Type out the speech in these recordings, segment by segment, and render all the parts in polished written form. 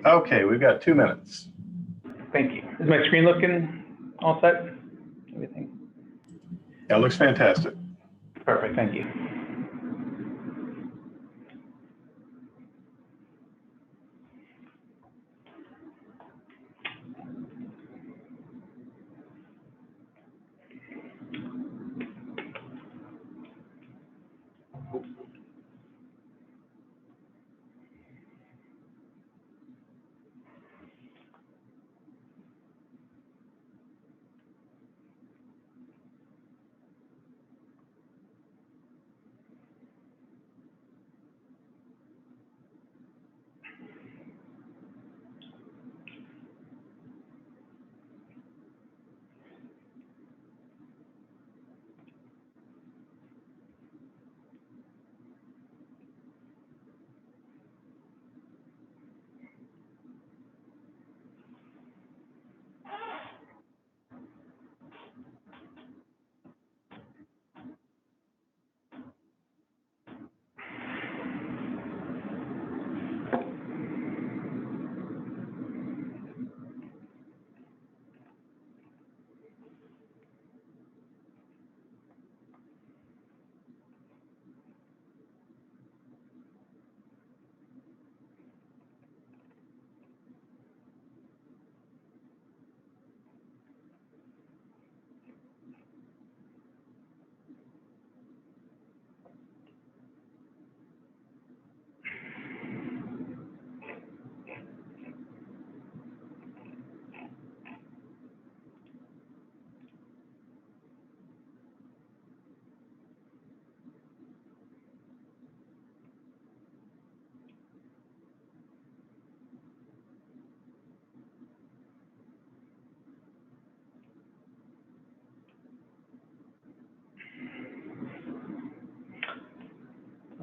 Okay, we've got 2 minutes. Thank you. Is my screen looking all set? Everything? That looks fantastic. Perfect, thank you.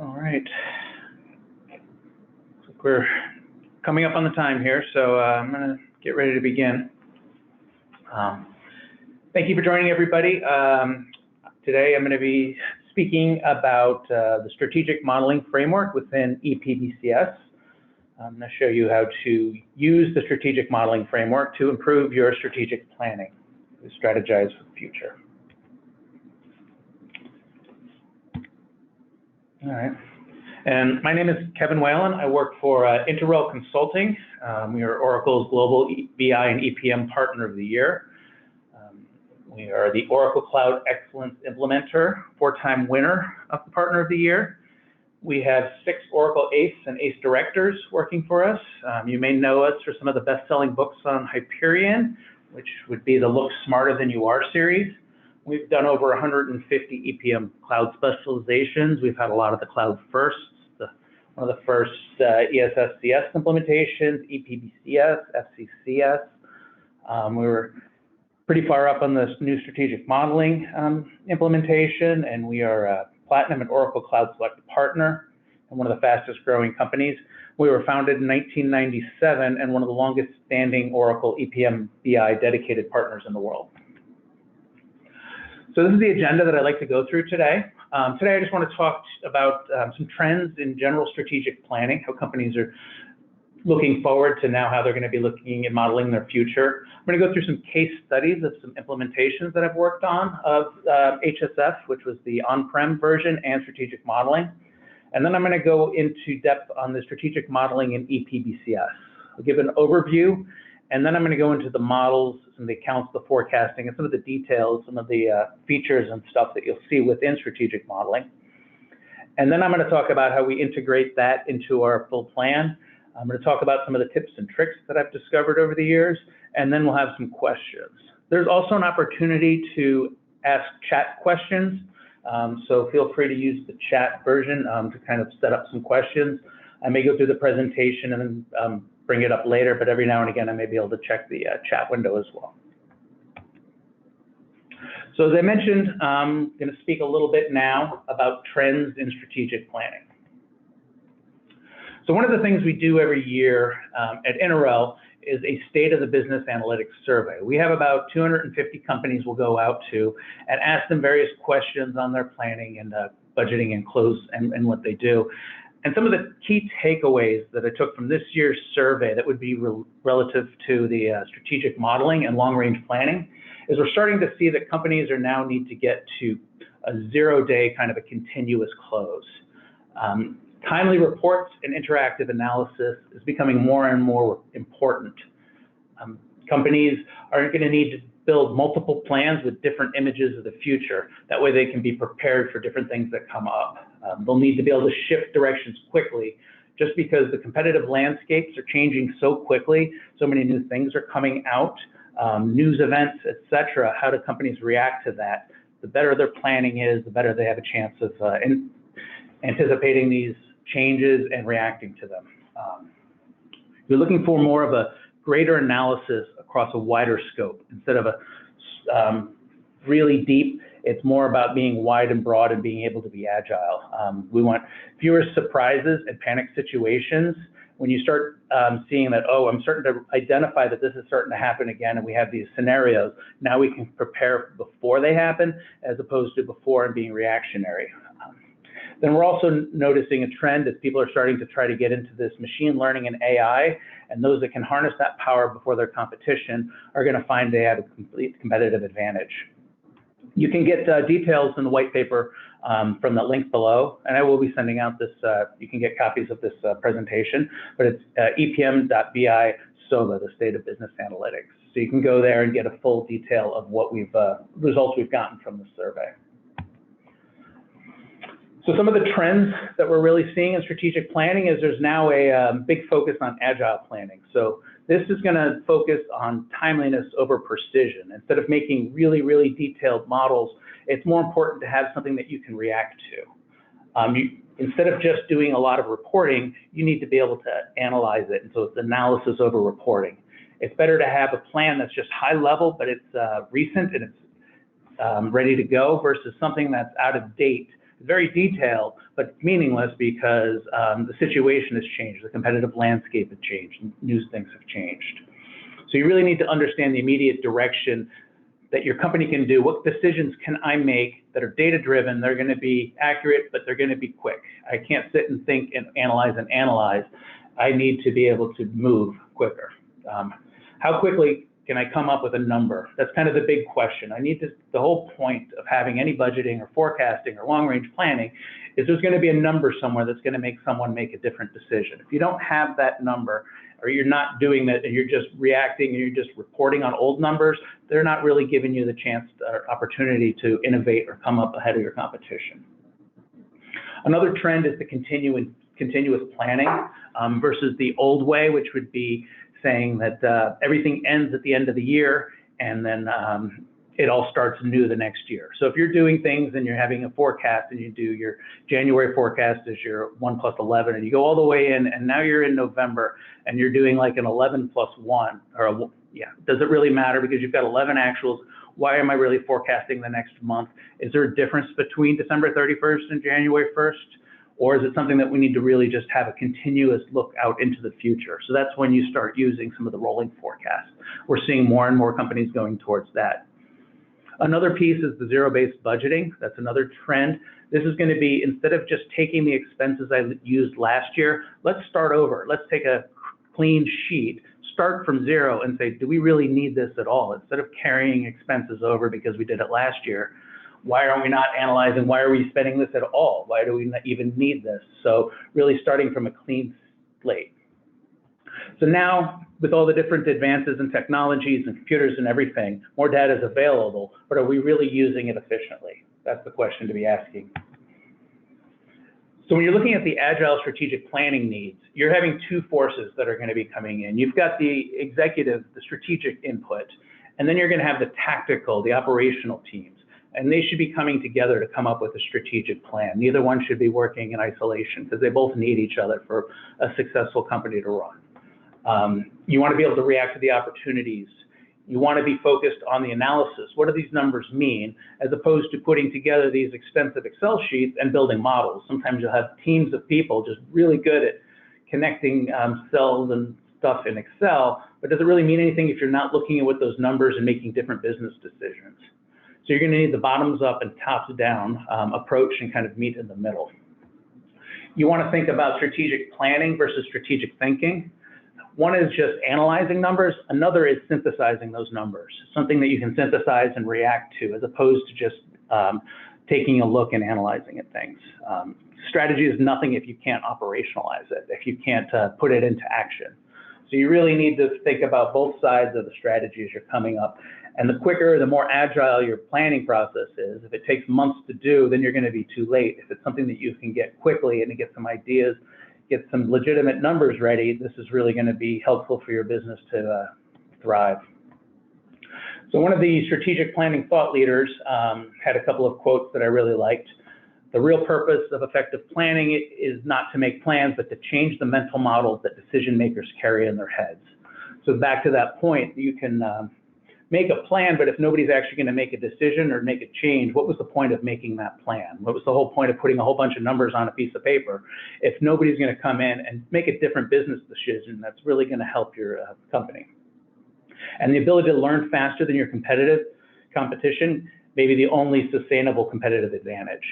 All right. We're coming up on the time here, so I'm going to get ready to begin. Thank you for joining, everybody. Today I'm going to be speaking about the strategic modeling framework within EPBCS. I'm going to show you how to use the strategic modeling framework to improve your strategic planning, to strategize for the future. All right. And my name is Kevin Whalen. I work for interRel Consulting. We are Oracle's Global BI and EPM Partner of the Year. We are the Oracle Cloud Excellence Implementer, 4-time winner of the Partner of the Year. We have 6 Oracle ACE and ACE directors working for us. You may know us for some of the best-selling books on Hyperion, which would be the Look Smarter Than You Are series. We've done over 150 EPM cloud specializations. We've had a lot of the cloud firsts, one of the first ESSCS implementations, EPBCS, FCCS. We were pretty far up on this new strategic modeling implementation, and we are a Platinum and Oracle Cloud Select Partner and one of the fastest growing companies. We were founded in 1997 and one of the longest standing Oracle EPM BI dedicated partners in the world. So this is the agenda that I'd like to go through today. Today I just want to talk about some trends in general strategic planning, how companies are looking forward to now how they're going to be looking at modeling their future. I'm going to go through some case studies of some implementations that I've worked on of HSF, which was the on-prem version, and strategic modeling. And then I'm going to go into depth on the strategic modeling in EPBCS. I'll give an overview, and then I'm going to go into the models, some of the accounts, the forecasting, and some of the details, some of the features and stuff that you'll see within strategic modeling. And then I'm going to talk about how we integrate that into our full plan. I'm going to talk about some of the tips and tricks that I've discovered over the years, and then we'll have some questions. There's also an opportunity to ask chat questions, so feel free to use the chat version to kind of set up some questions. I may go through the presentation and then bring it up later, but every now and again I may be able to check the chat window as well. So as I mentioned, I'm going to speak a little bit now about trends in strategic planning. So one of the things we do every year at interRel is a state of the business analytics survey. We have about 250 companies we'll go out to and ask them various questions on their planning and budgeting and close and what they do. And some of the key takeaways that I took from this year's survey that would be relative to the strategic modeling and long-range planning is we're starting to see that companies are now need to get to a 0-day kind of a continuous close. Timely reports and interactive analysis is becoming more and more important. Companies are going to need to build multiple plans with different images of the future. That way they can be prepared for different things that come up. They'll need to be able to shift directions quickly just because the competitive landscapes are changing so quickly. So many new things are coming out, news events, et cetera. How do companies react to that? The better their planning is, the better they have a chance of anticipating these changes and reacting to them. You're looking for more of a greater analysis across a wider scope. Instead of a really deep, it's more about being wide and broad and being able to be agile. We want fewer surprises and panic situations. When you start seeing that, oh, I'm starting to identify that this is starting to happen again, and we have these scenarios, now we can prepare before they happen as opposed to before and being reactionary. Then we're also noticing a trend as people are starting to try to get into this machine learning and AI, and those that can harness that power before their competition are going to find they have a complete competitive advantage. You can get details in the white paper from the link below, and I will be sending out this, you can get copies of this presentation, but it's epm.bi SOVA, the State of Business Analytics. So you can go there and get a full detail of what results we've gotten from the survey. So some of the trends that we're really seeing in strategic planning is there's now a big focus on agile planning. So this is going to focus on timeliness over precision. Instead of making really, really detailed models, it's more important to have something that you can react to. Instead of just doing a lot of reporting, you need to be able to analyze it. And so it's analysis over reporting. It's better to have a plan that's just high level, but it's recent and it's ready to go versus something that's out of date. Very detailed, but meaningless because the situation has changed, the competitive landscape has changed, new things have changed. So you really need to understand the immediate direction that your company can do. What decisions can I make that are data-driven? They're going to be accurate, but they're going to be quick. I can't sit and think and analyze. I need to be able to move quicker. How quickly can I come up with a number? That's kind of the big question. The whole point of having any budgeting or forecasting or long-range planning is there's going to be a number somewhere that's going to make someone make a different decision. If you don't have that number, or you're not doing that and you're just reacting and you're just reporting on old numbers, they're not really giving you the chance or opportunity to innovate or come up ahead of your competition. Another trend is the continuous planning versus the old way, which would be saying that everything ends at the end of the year and then it all starts new the next year. So if you're doing things and you're having a forecast and you do your January forecast as your 1 + 11 and you go all the way in and now you're in November and you're doing like an 11 + 1 or does it really matter because you've got 11 actuals? Why am I really forecasting the next month? Is there a difference between December 31st and January 1st? Or is it something that we need to really just have a continuous look out into the future? So that's when you start using some of the rolling forecasts. We're seeing more and more companies going towards that. Another piece is the zero-based budgeting. That's another trend. This is going to be, instead of just taking the expenses I used last year, let's start over. Let's take a clean sheet, start from zero and say, do we really need this at all? Instead of carrying expenses over because we did it last year, why are we not analyzing? Why are we spending this at all? Why do we not even need this? So really starting from a clean slate. So now, with all the different advances in technologies and computers and everything, more data is available, but are we really using it efficiently? That's the question to be asking. So when you're looking at the agile strategic planning needs, you're having two forces that are going to be coming in. You've got the executive, the strategic input, and then you're going to have the tactical, the operational teams. And they should be coming together to come up with a strategic plan. Neither one should be working in isolation because they both need each other for a successful company to run. You want to be able to react to the opportunities. You want to be focused on the analysis. What do these numbers mean? As opposed to putting together these extensive Excel sheets and building models. Sometimes you'll have teams of people just really good at connecting cells and stuff in Excel, but does it really mean anything if you're not looking at what those numbers and making different business decisions? So you're going to need the bottoms up and tops down approach and kind of meet in the middle. you want to think about strategic planning versus strategic thinking. One is just analyzing numbers. Another is synthesizing those numbers, something that you can synthesize and react to, as opposed to just taking a look and analyzing at things. Strategy is nothing if you can't operationalize it, if you can't put it into action. So you really need to think about both sides of the strategy as you're coming up. And the quicker, the more agile your planning process is. If it takes months to do, then you're going to be too late. If it's something that you can get quickly and get some ideas, get some legitimate numbers ready, this is really going to be helpful for your business to thrive. So one of the strategic planning thought leaders had a couple of quotes that I really liked. The real purpose of effective planning is not to make plans, but to change the mental models that decision makers carry in their heads. So back to that point, you can make a plan, but if nobody's actually going to make a decision or make a change, what was the point of making that plan? What was the whole point of putting a whole bunch of numbers on a piece of paper if nobody's going to come in and make a different business decision that's really going to help your company? And the ability to learn faster than your competition may be the only sustainable competitive advantage.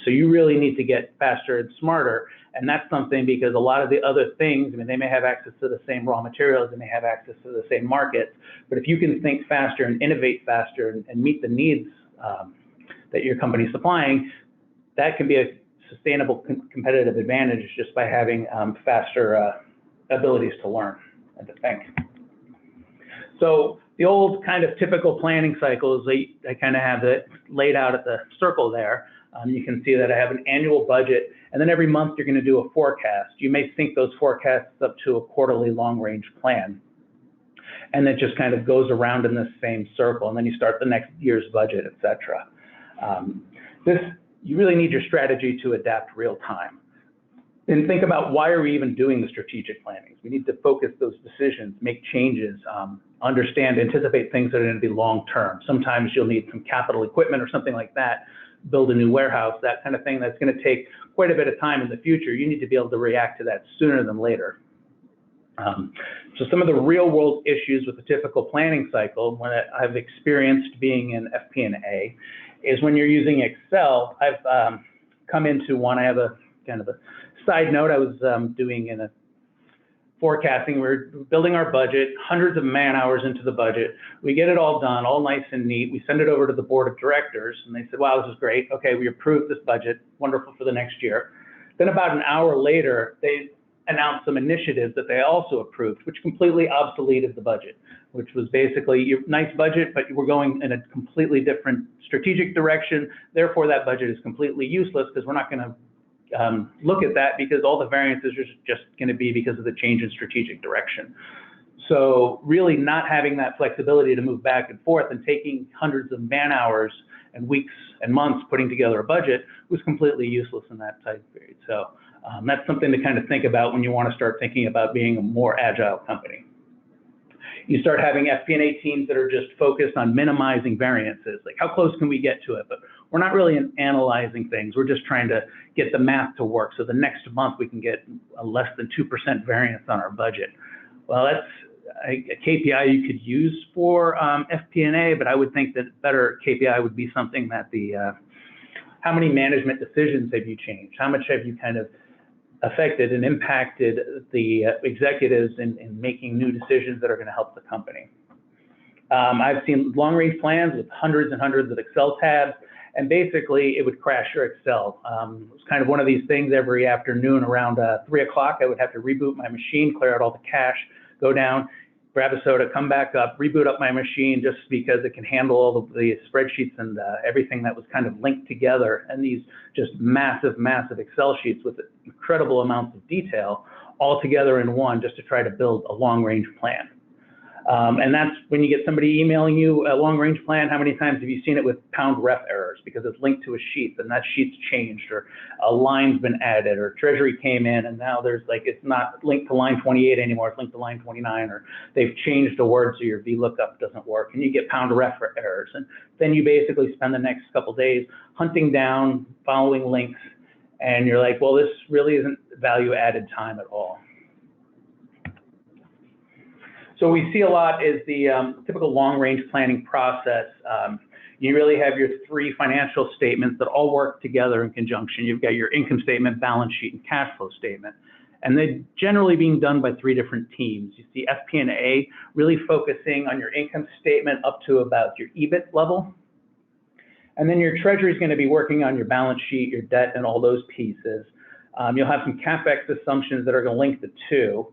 So you really need to get faster and smarter. And that's something because a lot of the other things, I mean, they may have access to the same raw materials, they may have access to the same markets, but if you can think faster and innovate faster and meet the needs that your company's supplying, that can be a sustainable competitive advantage just by having faster abilities to learn and to think. So the old kind of typical planning cycles, I kind of have it laid out at the circle there. You can see that I have an annual budget, and then every month you're going to do a forecast. You may sync those forecasts up to a quarterly long-range plan. And it just kind of goes around in this same circle, and then you start the next year's budget, et cetera. You really need your strategy to adapt real time. And think about why are we even doing the strategic planning? We need to focus those decisions, make changes, understand, anticipate things that are going to be long-term. Sometimes you'll need some capital equipment or something like that, build a new warehouse, that kind of thing that's going to take quite a bit of time in the future. You need to be able to react to that sooner than later. So some of the real-world issues with the typical planning cycle, when I've experienced being in FP&A, is when you're using Excel. I've come into one. I have a kind of a side note. I was doing in a forecasting. We're building our budget, hundreds of man hours into the budget. We get it all done, all nice and neat. We send it over to the board of directors, and they said, wow, this is great. Okay, we approved this budget. Wonderful for the next year. Then about an hour later, they announced some initiatives that they also approved, which completely obsoleted the budget, which was basically your nice budget, but we're going in a completely different strategic direction. Therefore, that budget is completely useless because we're not going to look at that because all the variances are just going to be because of the change in strategic direction. So really not having that flexibility to move back and forth and taking hundreds of man hours and weeks and months putting together a budget was completely useless in that time period. So that's something to kind of think about when you want to start thinking about being a more agile company. You start having FP&A teams that are just focused on minimizing variances, like how close can we get to it? But we're not really analyzing things. We're just trying to get the math to work. So the next month we can get a less than 2% variance on our budget. Well, that's a KPI you could use for FP&A, but I would think that better KPI would be something that how many management decisions have you changed? How much have you kind of affected and impacted the executives in making new decisions that are going to help the company? I've seen long-range plans with hundreds and hundreds of Excel tabs, and basically it would crash your Excel. It was kind of one of these things every afternoon around 3 o'clock. I would have to reboot my machine, clear out all the cache, go down, grab a soda, come back up, reboot up my machine just because it can handle all of the spreadsheets and everything that was kind of linked together, and these just massive, massive Excel sheets with incredible amounts of detail all together in one just to try to build a long-range plan. And that's when you get somebody emailing you a long-range plan, how many times have you seen it with pound ref errors because it's linked to a sheet and that sheet's changed, or a line's been added, or Treasury came in and now there's like, it's not linked to line 28 anymore, it's linked to line 29, or they've changed a word so your VLOOKUP doesn't work, and you get pound ref errors. And then you basically spend the next couple days hunting down, following links, and you're like, well, this really isn't value added time at all. So we see a lot is the typical long-range planning process. You really have your three financial statements that all work together in conjunction. You've got your income statement, balance sheet, and cash flow statement. And they're generally being done by three different teams. You see FP&A really focusing on your income statement up to about your EBIT level. And then your treasury is going to be working on your balance sheet, your debt, and all those pieces. You'll have some CapEx assumptions that are going to link the two.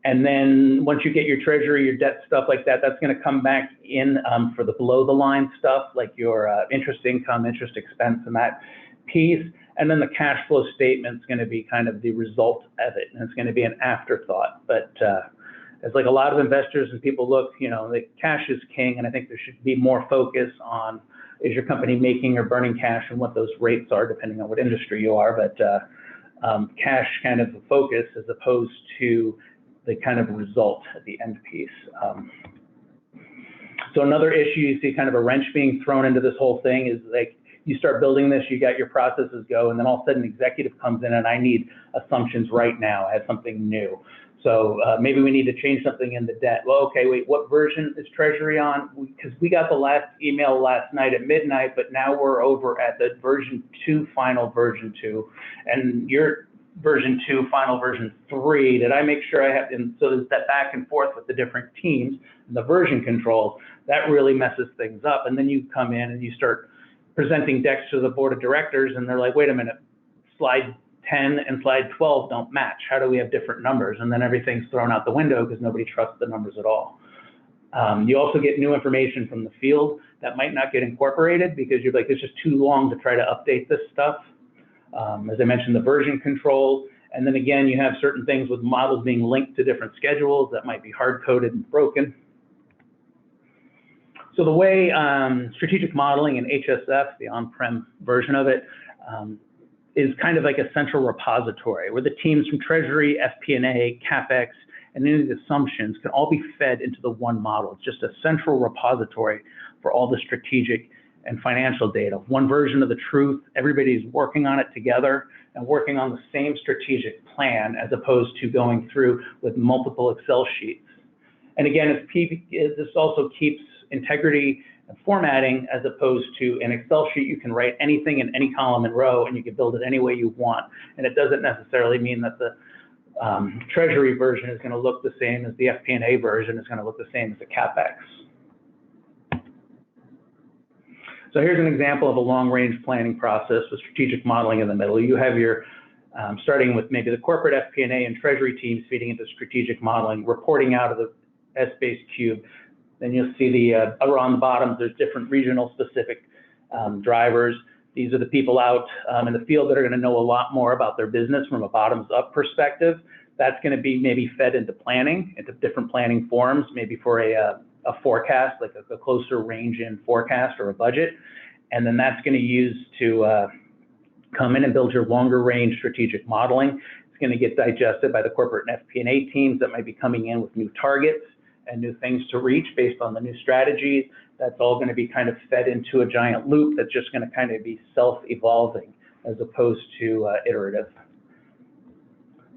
And then once you get your treasury, your debt, stuff like that, that's going to come back in for the below the line stuff, like your interest income, interest expense, and that piece. And then the cash flow statement is going to be kind of the result of it. And it's going to be an afterthought. But as like a lot of investors and people look, the cash is king. And I think there should be more focus on, is your company making or burning cash, and what those rates are, depending on what industry you are. But cash kind of the focus as opposed to the kind of result at the end piece. So another issue you see, kind of a wrench being thrown into this whole thing, is like you start building this, you got your processes go, and then all of a sudden an executive comes in and I need assumptions right now. I have something new. So maybe we need to change something in the debt. Well, okay, wait, what version is Treasury on? Because we got the last email last night at midnight, but now we're over at the version 2, final version 2, and your version 2, final version 3. Did I make sure I have? And so there's that back and forth with the different teams, and the version control that really messes things up. And then you come in and you start presenting decks to the board of directors, and they're like, wait a minute, slide 10 and slide 12 don't match. How do we have different numbers? And then everything's thrown out the window because nobody trusts the numbers at all. You also get new information from the field that might not get incorporated because you're like, it's just too long to try to update this stuff. As I mentioned, the version control. And then again, you have certain things with models being linked to different schedules that might be hard-coded and broken. So the way strategic modeling in HSF, the on-prem version of it, is kind of like a central repository where the teams from Treasury, FP&A, CapEx, and any of the assumptions can all be fed into the one model. It's just a central repository for all the strategic and financial data. One version of the truth, everybody's working on it together and working on the same strategic plan, as opposed to going through with multiple Excel sheets. And again, this also keeps integrity and formatting, as opposed to an Excel sheet. You can write anything in any column and row, and you can build it any way you want. And it doesn't necessarily mean that the Treasury version is going to look the same as the FP&A version is going to look the same as the CapEx. So here's an example of a long-range planning process with strategic modeling in the middle. You have your, starting with maybe the corporate FP&A and Treasury teams feeding into strategic modeling, reporting out of the S-based cube. Then you'll see the around the bottom, there's different regional specific drivers. These are the people out in the field that are going to know a lot more about their business from a bottoms-up perspective. That's going to be maybe fed into planning, into different planning forms, maybe for a forecast, like a closer range in forecast or a budget. And then that's going to use to come in and build your longer range strategic modeling. It's going to get digested by the corporate and FP&A teams that might be coming in with new targets and new things to reach based on the new strategies. That's all going to be kind of fed into a giant loop that's just going to kind of be self-evolving as opposed to iterative.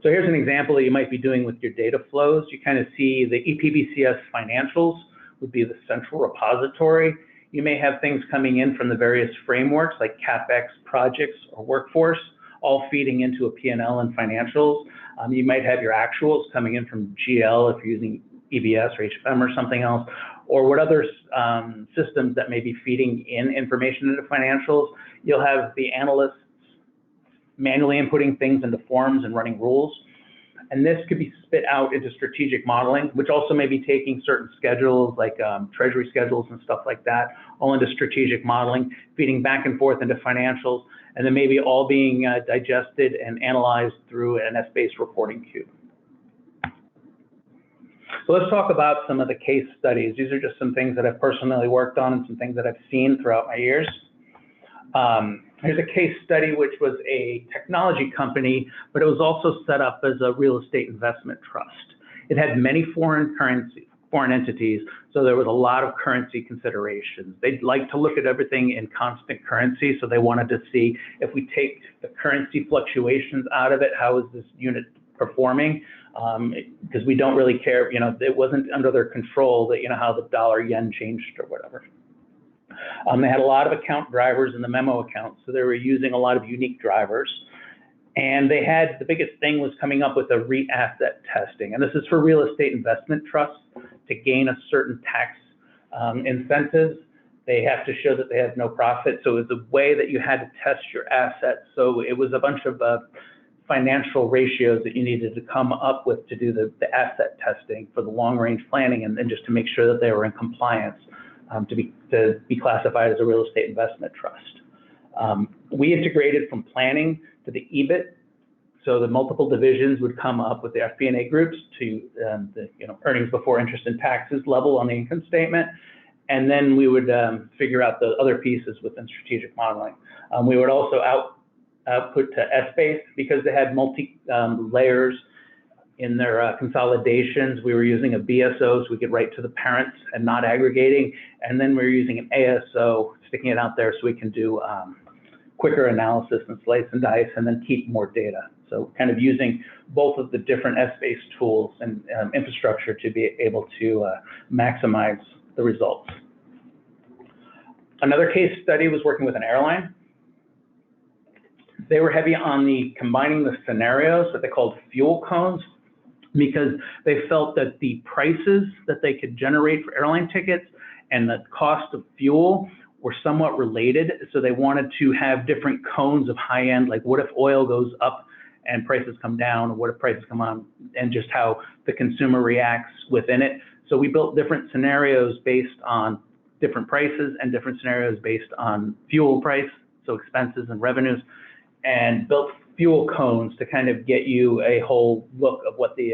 So here's an example that you might be doing with your data flows. You kind of see the EPBCS financials would be the central repository. You may have things coming in from the various frameworks like CapEx, projects, or workforce, all feeding into a P&L and financials. You might have your actuals coming in from GL if you're using EBS or HFM or something else, or what other systems that may be feeding in information into financials. You'll have the analysts manually inputting things into forms and running rules. And this could be spit out into strategic modeling, which also may be taking certain schedules like treasury schedules and stuff like that, all into strategic modeling, feeding back and forth into financials, and then maybe all being digested and analyzed through an S-based reporting cube. So let's talk about some of the case studies. These are just some things that I've personally worked on and some things that I've seen throughout my years. Here's a case study which was a technology company, but it was also set up as a real estate investment trust. It had many foreign entities, so there was a lot of currency considerations. They'd like to look at everything in constant currency, so they wanted to see if we take the currency fluctuations out of it, how is this unit performing? Because we don't really care, it wasn't under their control that, how the dollar yen changed or whatever. They had a lot of account drivers in the memo accounts, so they were using a lot of unique drivers. And they had, the biggest thing was coming up with a REIT asset testing. And this is for real estate investment trusts to gain a certain tax incentives. They have to show that they have no profit. So it was a way that you had to test your assets. So it was a bunch of financial ratios that you needed to come up with to do the asset testing for the long range planning, and then just to make sure that they were in compliance to be classified as a real estate investment trust. We integrated from planning to the EBIT. So the multiple divisions would come up with the FP&A groups to the earnings before interest and taxes level on the income statement. And then we would figure out the other pieces within strategic modeling. We would also output to SBase because they had multi layers in their consolidations. We were using a BSO so we could write to the parents and not aggregating. And then we were using an ASO, sticking it out there so we can do quicker analysis and slice and dice and then keep more data. So kind of using both of the different SBase tools and infrastructure to be able to maximize the results. Another case study was working with an airline. They were heavy on combining the scenarios that they called fuel cones, because they felt that the prices that they could generate for airline tickets and the cost of fuel were somewhat related. So they wanted to have different cones of high end, like what if oil goes up and prices come down, or what if prices come on, and just how the consumer reacts within it. So we built different scenarios based on different prices and different scenarios based on fuel price, so expenses and revenues, and built fuel cones to kind of get you a whole look of what the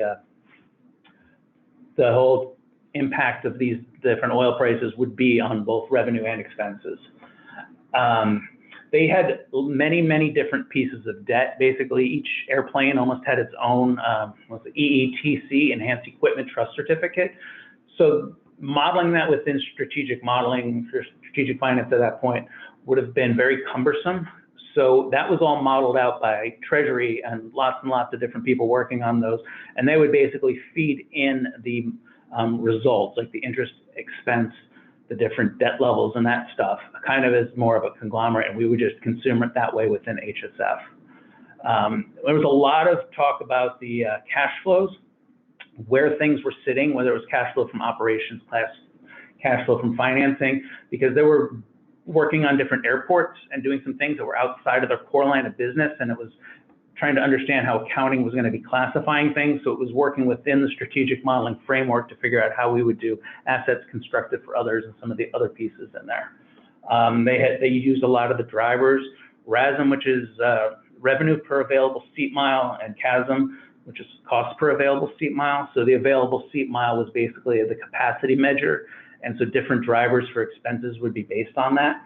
whole impact of these different oil prices would be on both revenue and expenses. They had many, many different pieces of debt. Basically, each airplane almost had its own EETC, Enhanced Equipment Trust Certificate. So modeling that within strategic modeling, for strategic finance at that point, would have been very cumbersome. So that was all modeled out by Treasury and lots of different people working on those. And they would basically feed in the results, like the interest expense, the different debt levels and that stuff, kind of as more of a conglomerate, and we would just consume it that way within HSF. There was a lot of talk about the cash flows, where things were sitting, whether it was cash flow from operations, cash flow from financing, because they were working on different airports and doing some things that were outside of their core line of business, and it was trying to understand how accounting was going to be classifying things. So it was working within the strategic modeling framework to figure out how we would do assets constructed for others and some of the other pieces in there. They used a lot of the drivers, RASM, which is revenue per available seat mile, and CASM, which is cost per available seat mile. So the available seat mile was basically the capacity measure, and so different drivers for expenses would be based on that.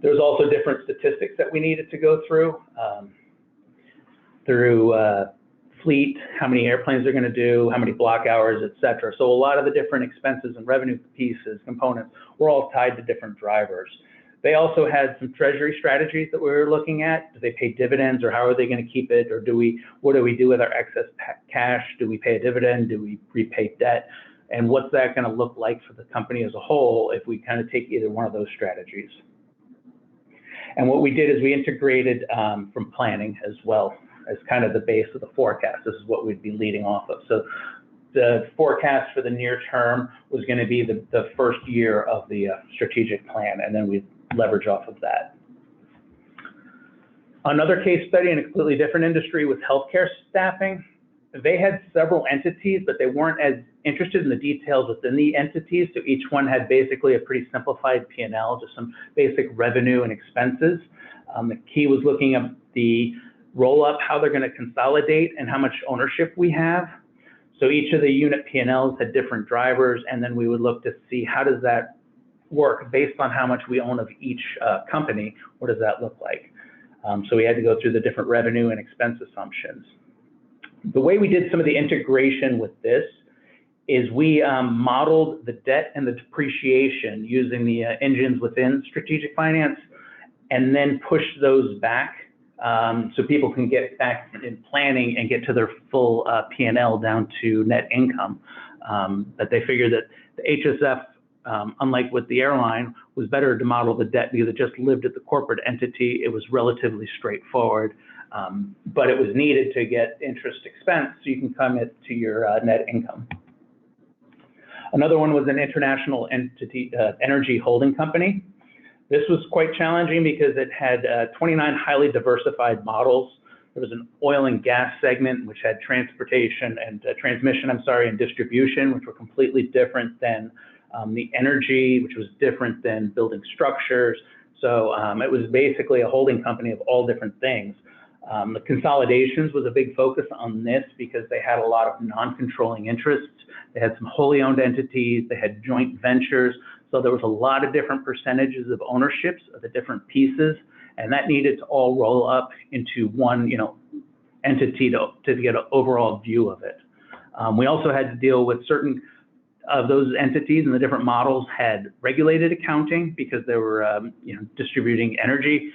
There's also different statistics that we needed to go through fleet, how many airplanes they're going to do, how many block hours, et cetera. So a lot of the different expenses and revenue pieces, components, were all tied to different drivers. They also had some treasury strategies that we were looking at. Do they pay dividends, or how are they going to keep it? Or what do we do with our excess cash? Do we pay a dividend? Do we repay debt? And what's that going to look like for the company as a whole if we kind of take either one of those strategies? And what we did is we integrated from planning as well as kind of the base of the forecast. This is what we'd be leading off of. So the forecast for the near term was going to be the first year of the strategic plan, and then we'd leverage off of that. Another case study in a completely different industry was healthcare staffing. They had several entities, but they weren't as interested in the details within the entities. So each one had basically a pretty simplified P&L, just some basic revenue and expenses. The key was looking at the roll up, how they're going to consolidate, and how much ownership we have. So each of the unit P&Ls had different drivers, and then we would look to see how does that work based on how much we own of each company. What does that look like? So we had to go through the different revenue and expense assumptions. The way we did some of the integration with this is we modeled the debt and the depreciation using the engines within strategic finance, and then pushed those back so people can get back in planning and get to their full P&L down to net income. But they figured that the HSF unlike with the airline, was better to model the debt because it just lived at the corporate entity. It was relatively straightforward, but it was needed to get interest expense so you can come to your net income. Another one was an international entity, energy holding company. This was quite challenging because it had 29 highly diversified models. There was an oil and gas segment, which had transportation and transmission, and distribution, which were completely different than the energy, which was different than building structures. So it was basically a holding company of all different things. The consolidations was a big focus on this because they had a lot of non-controlling interests. They had some wholly owned entities, they had joint ventures. So there was a lot of different percentages of ownerships of the different pieces, and that needed to all roll up into one, entity to get an overall view of it. We also had to deal with certain of those entities, and the different models had regulated accounting because they were, distributing energy.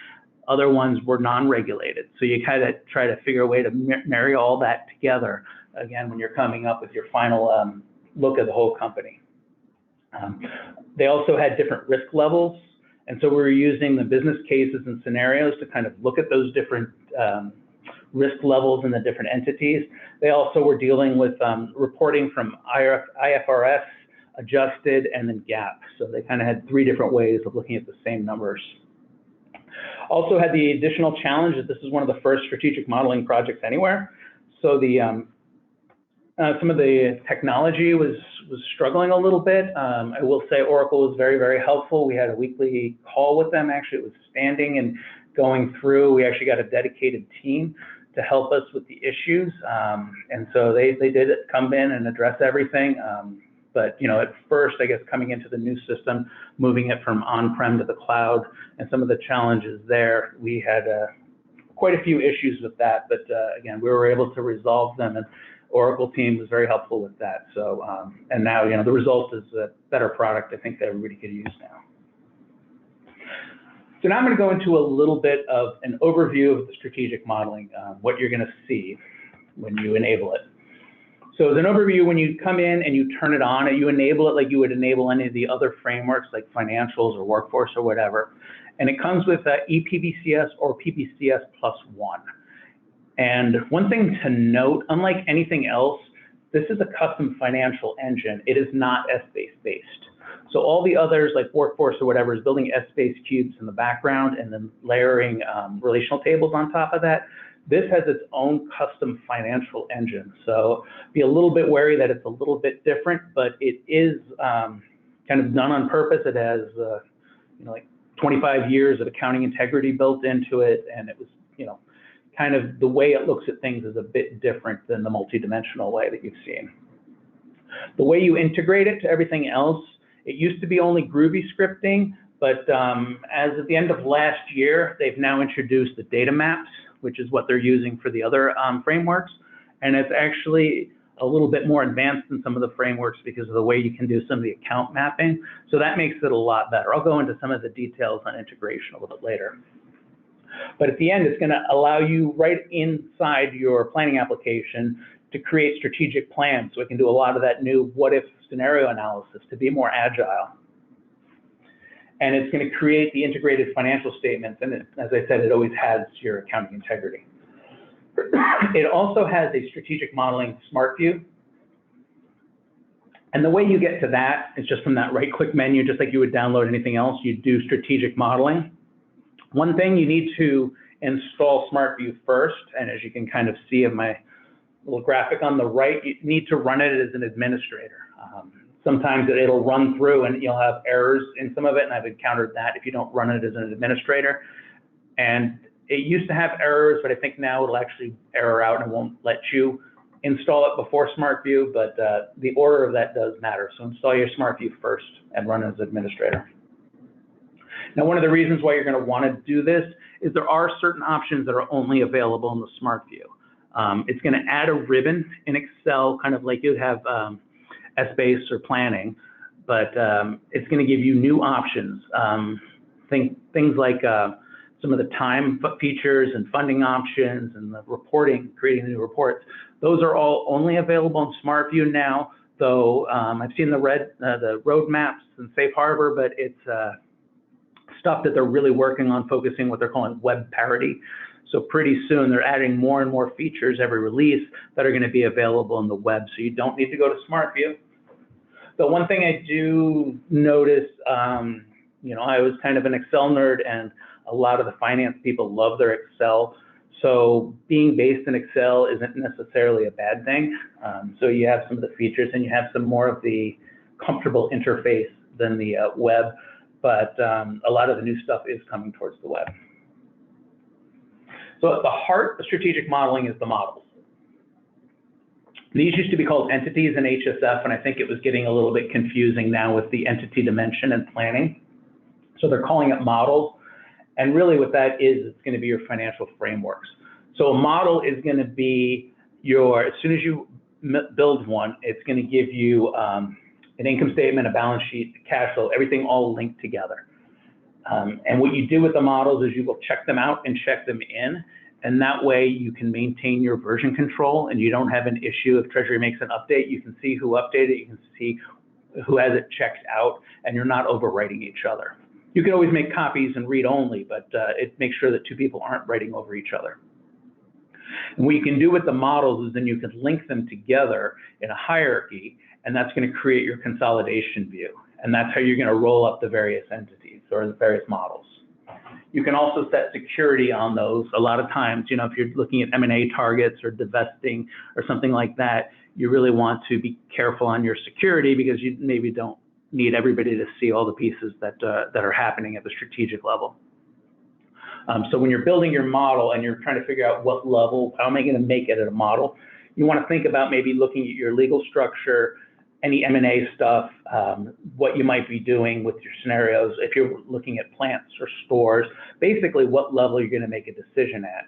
Other ones were non-regulated. So you kind of try to figure a way to marry all that together, again, when you're coming up with your final look at the whole company. They also had different risk levels. And so we were using the business cases and scenarios to kind of look at those different risk levels in the different entities. They also were dealing with reporting from IFRS, adjusted, and then GAAP. So they kind of had three different ways of looking at the same numbers. Also had the additional challenge that this is one of the first strategic modeling projects anywhere. So the some of the technology was struggling a little bit. I will say Oracle was very, very helpful. We had a weekly call with them. Actually, it was standing and going through. We actually got a dedicated team to help us with the issues. And so they did come in and address everything. But at first, I guess, coming into the new system, moving it from on-prem to the cloud, and some of the challenges there, we had quite a few issues with that. But again, we were able to resolve them, and Oracle team was very helpful with that. So, and now, the result is a better product I think that everybody could use now. So now I'm going to go into a little bit of an overview of the strategic modeling, what you're going to see when you enable it. So as an overview, when you come in and you turn it on, you enable it like you would enable any of the other frameworks like financials or workforce or whatever. And it comes with ePBCS or PBCS +1. And one thing to note, unlike anything else, this is a custom financial engine. It is not S-base based. So all the others like workforce or whatever is building S-base cubes in the background and then layering relational tables on top of that. This has its own custom financial engine. So be a little bit wary that it's a little bit different, but it is kind of done on purpose. It has like 25 years of accounting integrity built into it. And it was, kind of the way it looks at things is a bit different than the multidimensional way that you've seen. The way you integrate it to everything else, it used to be only Groovy scripting, but as at the end of last year, they've now introduced the data maps, which is what they're using for the other frameworks. And it's actually a little bit more advanced than some of the frameworks because of the way you can do some of the account mapping. So that makes it a lot better. I'll go into some of the details on integration a little bit later. But at the end, it's going to allow you right inside your planning application to create strategic plans. So it can do a lot of that new what-if scenario analysis to be more agile. And it's going to create the integrated financial statements. And as I said, it always has your accounting integrity. It also has a strategic modeling smart view. And the way you get to that is just from that right-click menu, just like you would download anything else, you do strategic modeling. One thing, you need to install Smart View first, and as you can kind of see in my little graphic on the right, you need to run it as an administrator. Sometimes it'll run through and you'll have errors in some of it, and I've encountered that if you don't run it as an administrator. And it used to have errors, but I think now it'll actually error out and it won't let you install it before Smart View, but the order of that does matter. So install your Smart View first and run it as administrator. Now, one of the reasons why you're going to want to do this is there are certain options that are only available in the Smart View. It's going to add a ribbon in Excel, kind of like you'd have S-base or planning, but it's going to give you new options. Things like some of the time features and funding options and the reporting, creating new reports. Those are all only available in Smart View now, So I've seen the roadmaps and safe harbor, but it's stuff that they're really working on, focusing what they're calling web parity. So pretty soon they're adding more and more features every release that are going to be available in the web. So you don't need to go to SmartView. But one thing I do notice, I was kind of an Excel nerd, and a lot of the finance people love their Excel. So being based in Excel isn't necessarily a bad thing. So you have some of the features and you have some more of the comfortable interface than the web, but a lot of the new stuff is coming towards the web. So at the heart of strategic modeling is the models. These used to be called entities in HSF, and I think it was getting a little bit confusing now with the entity dimension and planning. So they're calling it models. And really what that is, it's going to be your financial frameworks. So a model is going to be as soon as you build one, it's going to give you an income statement, a balance sheet, a cash flow, everything all linked together. And what you do with the models is you will check them out and check them in. And that way you can maintain your version control and you don't have an issue. If Treasury makes an update, you can see who updated it, you can see who has it checked out, and you're not overwriting each other. You can always make copies and read only, but it makes sure that two people aren't writing over each other. And what you can do with the models is then you can link them together in a hierarchy, and that's going to create your consolidation view. And that's how you're going to roll up the various entities or the various models. You can also set security on those. A lot of times, if you're looking at M&A targets or divesting or something like that, you really want to be careful on your security because you maybe don't need everybody to see all the pieces that are happening at the strategic level. So when you're building your model and you're trying to figure out what level, how am I going to make it at a model, you want to think about maybe looking at your legal structure, any M&A stuff, what you might be doing with your scenarios, if you're looking at plants or stores, basically what level you're going to make a decision at.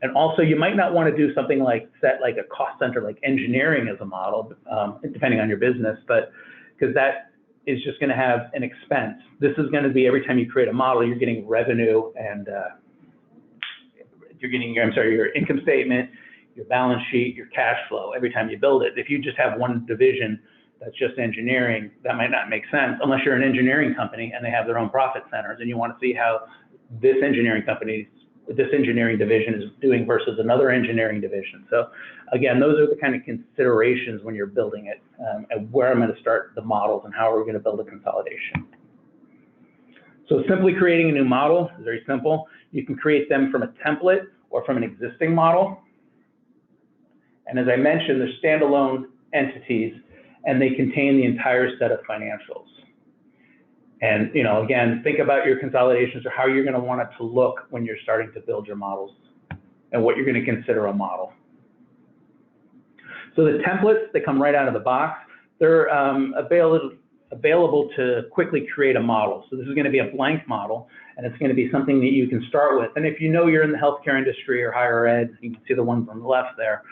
And also you might not want to do something like set like a cost center like engineering as a model, depending on your business, but because that is just going to have an expense. This is going to be every time you create a model, you're getting revenue and you're getting your income statement, your balance sheet, your cash flow every time you build it. If you just have one division that's just engineering, that might not make sense unless you're an engineering company and they have their own profit centers and you want to see how this engineering division is doing versus another engineering division. So again, those are the kind of considerations when you're building it, and where I'm going to start the models and how we're going to build a consolidation. So simply creating a new model is very simple. You can create them from a template or from an existing model. And as I mentioned, they're standalone entities and they contain the entire set of financials. And again, think about your consolidations or how you're going to want it to look when you're starting to build your models and what you're going to consider a model. So the templates, they come right out of the box. They're available to quickly create a model. So this is going to be a blank model, and it's going to be something that you can start with. And if you're in the healthcare industry or higher ed, you can see the ones on the left there.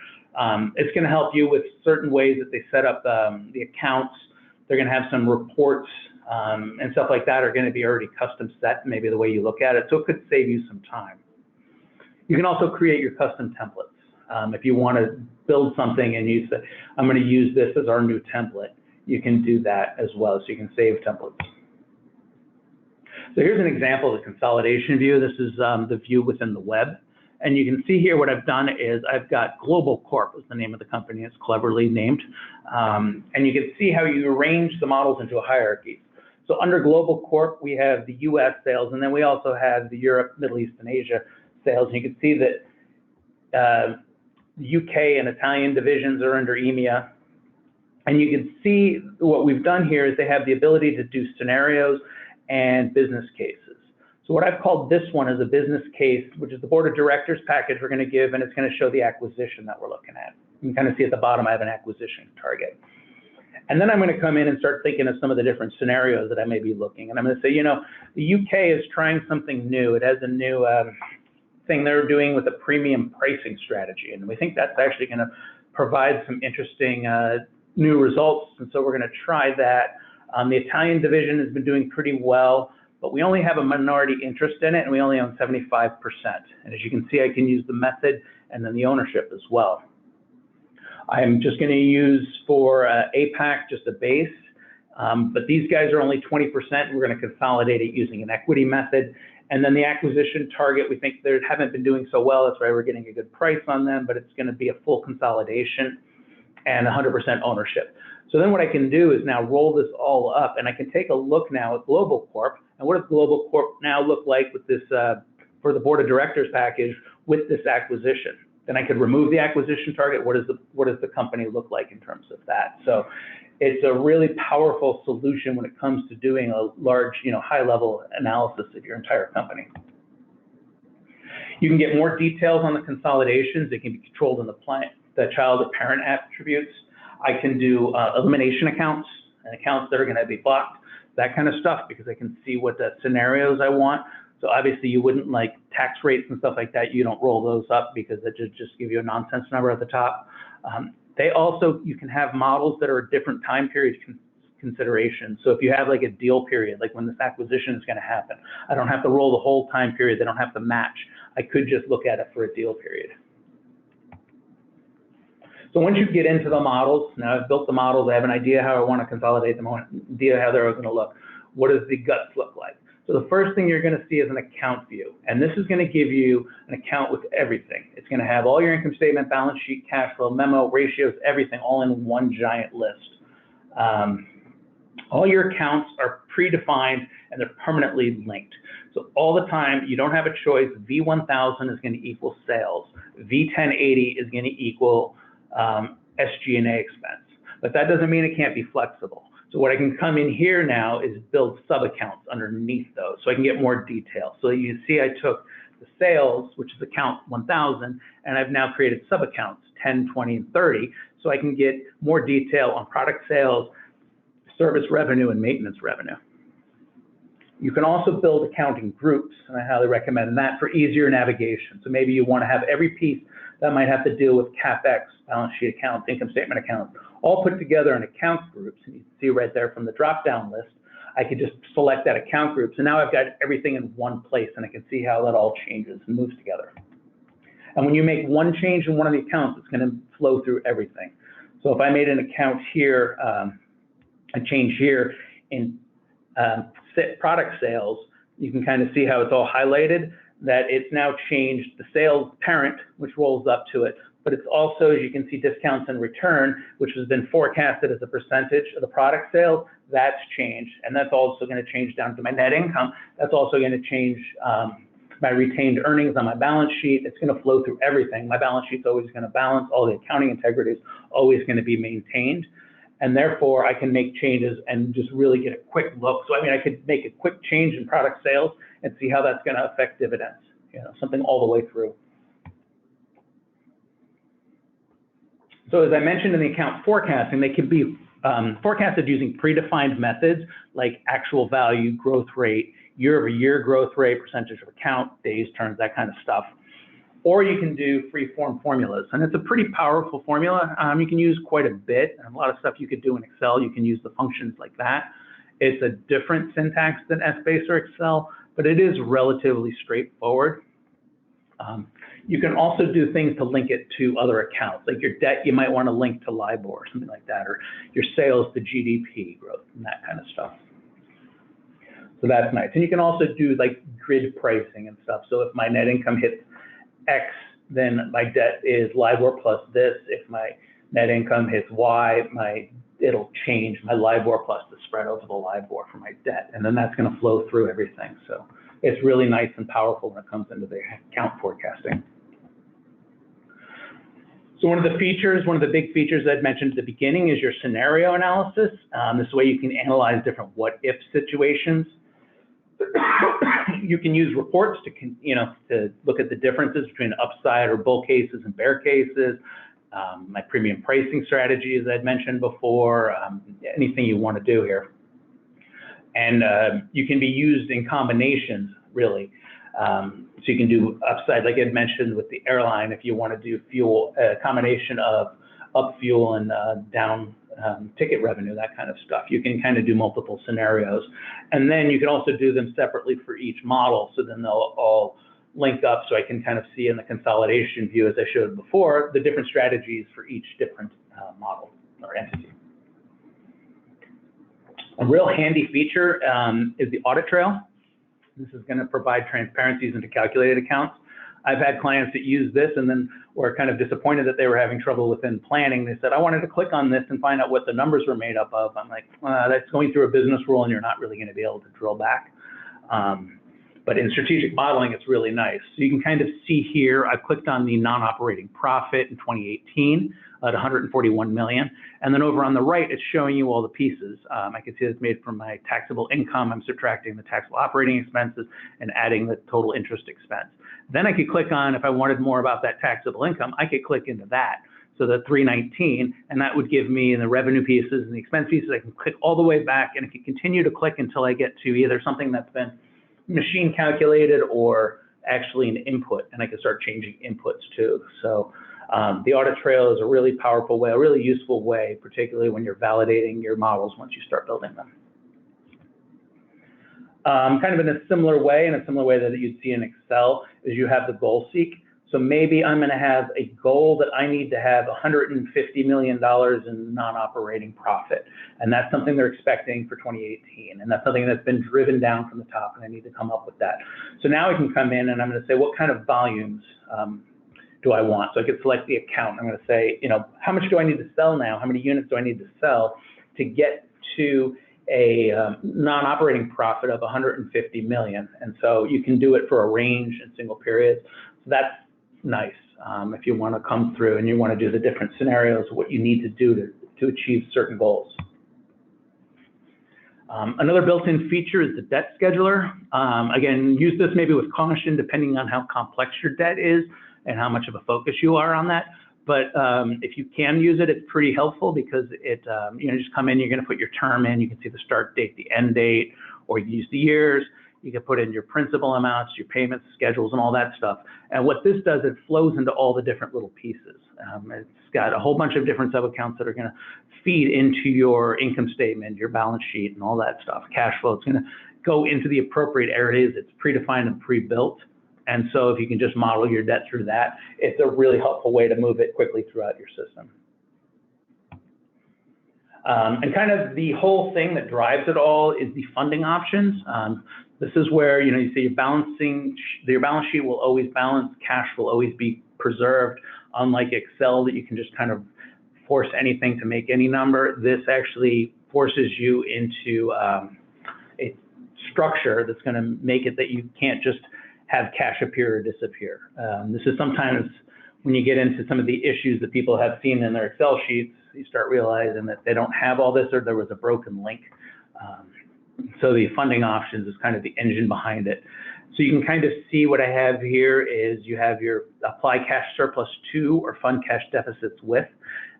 It's going to help you with certain ways that they set up the accounts. They're going to have some reports and stuff like that are going to be already custom set, maybe the way you look at it. So it could save you some time. You can also create your custom templates. If you want to build something and you say, I'm going to use this as our new template, you can do that as well. So you can save templates. So here's an example of the consolidation view. This is the view within the web. And you can see here what I've done is I've got Global Corp is the name of the company. It's cleverly named. And you can see how you arrange the models into a hierarchy. So under Global Corp, we have the US sales, and then we also have the Europe, Middle East, and Asia sales. And you can see that the UK and Italian divisions are under EMEA. And you can see what we've done here is they have the ability to do scenarios and business cases. So what I've called this one is a business case, which is the board of directors package we're going to give, and it's going to show the acquisition that we're looking at. You can kind of see at the bottom, I have an acquisition target. And then I'm going to come in and start thinking of some of the different scenarios that I may be looking. And I'm going to say, the UK is trying something new. It has a new thing they're doing with a premium pricing strategy. And we think that's actually going to provide some interesting new results. And so we're going to try that. The Italian division has been doing pretty well, but we only have a minority interest in it, and we only own 75%. And as you can see, I can use the method and then the ownership as well. I'm just going to use for APAC just a base, but these guys are only 20%. We're going to consolidate it using an equity method. And then the acquisition target, we think they haven't been doing so well. That's why we're getting a good price on them, but it's going to be a full consolidation and 100% ownership. So then what I can do is now roll this all up, and I can take a look now at Global Corp. And what does Global Corp now look like with this, for the board of directors package with this acquisition? Then I could remove the acquisition target. What does the company look like in terms of that? So it's a really powerful solution when it comes to doing a large, high-level analysis of your entire company. You can get more details on the consolidations. They can be controlled in the child or parent attributes. I can do elimination accounts and accounts that are going to be blocked, that kind of stuff, because I can see what the scenarios I want. So obviously you wouldn't like tax rates and stuff like that. You don't roll those up because it just give you a nonsense number at the top. You can have models that are different time period considerations. So if you have like a deal period, like when this acquisition is going to happen, I don't have to roll the whole time period. They don't have to match. I could just look at it for a deal period. So once you get into the models, now I've built the models, I have an idea how I want to consolidate them, I have an idea how they're going to look. What does the guts look like? So the first thing you're going to see is an account view. And this is going to give you an account with everything. It's going to have all your income statement, balance sheet, cash flow, memo, ratios, everything, all in one giant list. All your accounts are predefined and they're permanently linked. So all the time, you don't have a choice. V1000 is going to equal sales. V1080 is going to equal SG&A expense. But that doesn't mean it can't be flexible. So what I can come in here now is build sub-accounts underneath those so I can get more detail. So you see I took the sales, which is account 1000, and I've now created sub-accounts 10, 20, and 30, so I can get more detail on product sales, service revenue, and maintenance revenue. You can also build accounting groups, and I highly recommend that for easier navigation. So maybe you want to have every piece that might have to deal with CapEx, balance sheet accounts, income statement accounts, all put together in account groups. And you can see right there from the drop-down list, I could just select that account group. So now I've got everything in one place, and I can see how that all changes and moves together. And when you make one change in one of the accounts, it's going to flow through everything. So if I made an account here, a change here in product sales, you can kind of see how it's all highlighted, that it's now changed the sales parent, which rolls up to it. But it's also, as you can see, discounts and return, which has been forecasted as a percentage of the product sales. That's changed. And that's also going to change down to my net income. That's also going to change my retained earnings on my balance sheet. It's going to flow through everything. My balance sheet's always going to balance. All the accounting integrity is always going to be maintained. And therefore, I can make changes and just really get a quick look. So, I mean, I could make a quick change in product sales and see how that's going to affect dividends, something all the way through. So as I mentioned in the account forecasting, they can be forecasted using predefined methods like actual value, growth rate, year-over-year growth rate, percentage of account, days, turns, that kind of stuff. Or you can do free-form formulas. And it's a pretty powerful formula. You can use quite a bit. And a lot of stuff you could do in Excel. You can use the functions like that. It's a different syntax than Essbase or Excel, but it is relatively straightforward. You can also do things to link it to other accounts. Like your debt, you might want to link to LIBOR or something like that, or your sales to GDP growth and that kind of stuff. So that's nice. And you can also do like grid pricing and stuff. So if my net income hits X, then my debt is LIBOR plus this. If my net income hits Y, it'll change my LIBOR plus the spread over the LIBOR for my debt. And then that's going to flow through everything. So it's really nice and powerful when it comes into the account forecasting. So one of the big features I'd mentioned at the beginning is your scenario analysis. This way you can analyze different what-if situations. You can use reports to look at the differences between upside or bull cases and bear cases. My premium pricing strategy, as I'd mentioned before, anything you want to do here. And you can be used in combinations, really. So you can do upside, like I mentioned with the airline, if you want to do fuel, a combination of up fuel and down ticket revenue, that kind of stuff. You can kind of do multiple scenarios. And then you can also do them separately for each model. So then they'll all link up so I can kind of see in the consolidation view, as I showed before, the different strategies for each different model or entity. A real handy feature is the Audit Trail. This is going to provide transparencies into calculated accounts. I've had clients that use this and then were kind of disappointed that they were having trouble within planning. They said, I wanted to click on this and find out what the numbers were made up of. I'm like, that's going through a business rule and you're not really going to be able to drill back. But in strategic modeling, it's really nice. So you can kind of see here, I've clicked on the non-operating profit in 2018 at 141 million. And then over on the right, it's showing you all the pieces. I can see it's made from my taxable income. I'm subtracting the taxable operating expenses and adding the total interest expense. Then I could click on, if I wanted more about that taxable income, I could click into that. So the 319, and that would give me the revenue pieces and the expense pieces. I can click all the way back and I can continue to click until I get to either something that's been machine calculated or actually an input, and I can start changing inputs too. So the Audit Trail is a really powerful way, a really useful way, particularly when you're validating your models once you start building them. Kind of in a similar way that you'd see in Excel, is you have the goal seek. So maybe I'm going to have a goal that I need to have $150 million in non-operating profit. And that's something they're expecting for 2018. And that's something that's been driven down from the top, and I need to come up with that. So now I can come in and I'm going to say, what kind of volumes do I want? So I can select the account. I'm going to say, how much do I need to sell now? How many units do I need to sell to get to a non-operating profit of 150 million? And so you can do it for a range in single periods. So that's nice if you want to come through and you want to do the different scenarios, what you need to do to achieve certain goals. Another built-in feature is the debt scheduler. Again, use this maybe with caution depending on how complex your debt is and how much of a focus you are on that. But if you can use it, it's pretty helpful because it, just come in, you're going to put your term in, you can see the start date, the end date, or you use the years. You can put in your principal amounts, your payments, schedules, and all that stuff. And what this does, it flows into all the different little pieces. It's got a whole bunch of different sub-accounts that are going to feed into your income statement, your balance sheet, and all that stuff. Cash flow, it's going to go into the appropriate areas. It's predefined and pre-built. And so if you can just model your debt through that, it's a really helpful way to move it quickly throughout your system. And kind of the whole thing that drives it all is the funding options. This is where you see your balance sheet will always balance, cash will always be preserved. Unlike Excel, that you can just kind of force anything to make any number. This actually forces you into a structure that's going to make it that you can't just have cash appear or disappear. This is sometimes when you get into some of the issues that people have seen in their Excel sheets, you start realizing that they don't have all this or there was a broken link. So the funding options is kind of the engine behind it. So you can kind of see what I have here is you have your apply cash surplus to or fund cash deficits with.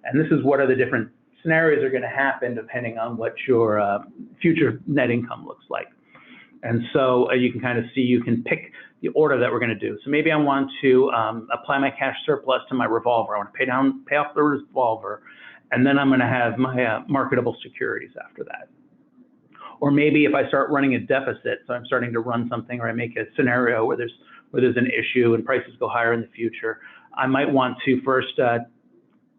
And this is what are the different scenarios are going to happen depending on what your future net income looks like. And so you can kind of see, you can pick the order that we're going to do. So maybe I want to apply my cash surplus to my revolver. I want to pay off the revolver, and then I'm going to have my marketable securities after that. Or maybe if I start running a deficit, so I'm starting to run something, or I make a scenario where there's an issue and prices go higher in the future, I might want to first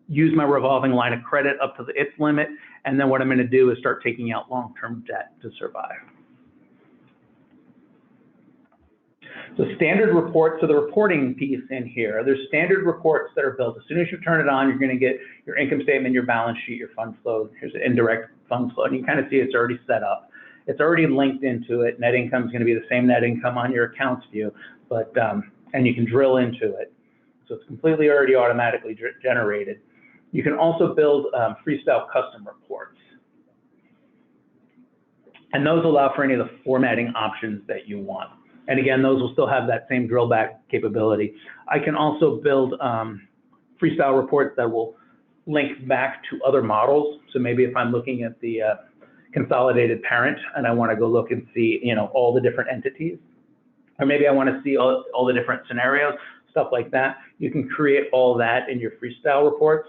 use my revolving line of credit up to its limit, and then what I'm going to do is start taking out long-term debt to survive. So standard reports, so the reporting piece in here, there's standard reports that are built. As soon as you turn it on, you're going to get your income statement, your balance sheet, your fund flow. Here's the indirect fund flow, and you kind of see it's already set up. It's already linked into it. Net income is going to be the same net income on your accounts view, but and you can drill into it. So it's completely already automatically generated. You can also build Freestyle custom reports. And those allow for any of the formatting options that you want. And again, those will still have that same drill back capability. I can also build Freestyle reports that will link back to other models. So maybe if I'm looking at the consolidated parent and I want to go look and see, all the different entities, or maybe I want to see all the different scenarios, stuff like that. You can create all that in your Freestyle reports.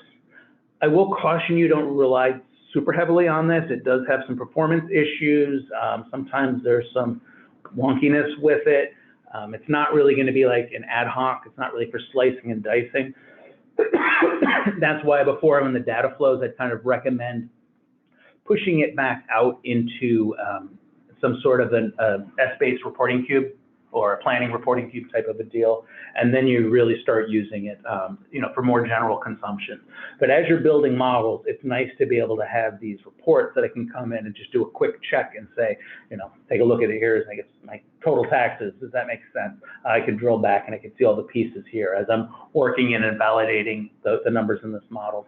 I will caution you, don't rely super heavily on this. It does have some performance issues. Sometimes there's some wonkiness with it. It's not really going to be like an ad hoc. It's not really for slicing and dicing. That's why before in the data flows, I'd kind of recommend pushing it back out into some sort of an S-based reporting cube or a planning reporting cube type of a deal, and then you really start using it, for more general consumption. But as you're building models, it's nice to be able to have these reports that I can come in and just do a quick check and say, take a look at it here. I guess my total taxes. Does that make sense? I can drill back and I can see all the pieces here as I'm working in and validating the numbers in this model.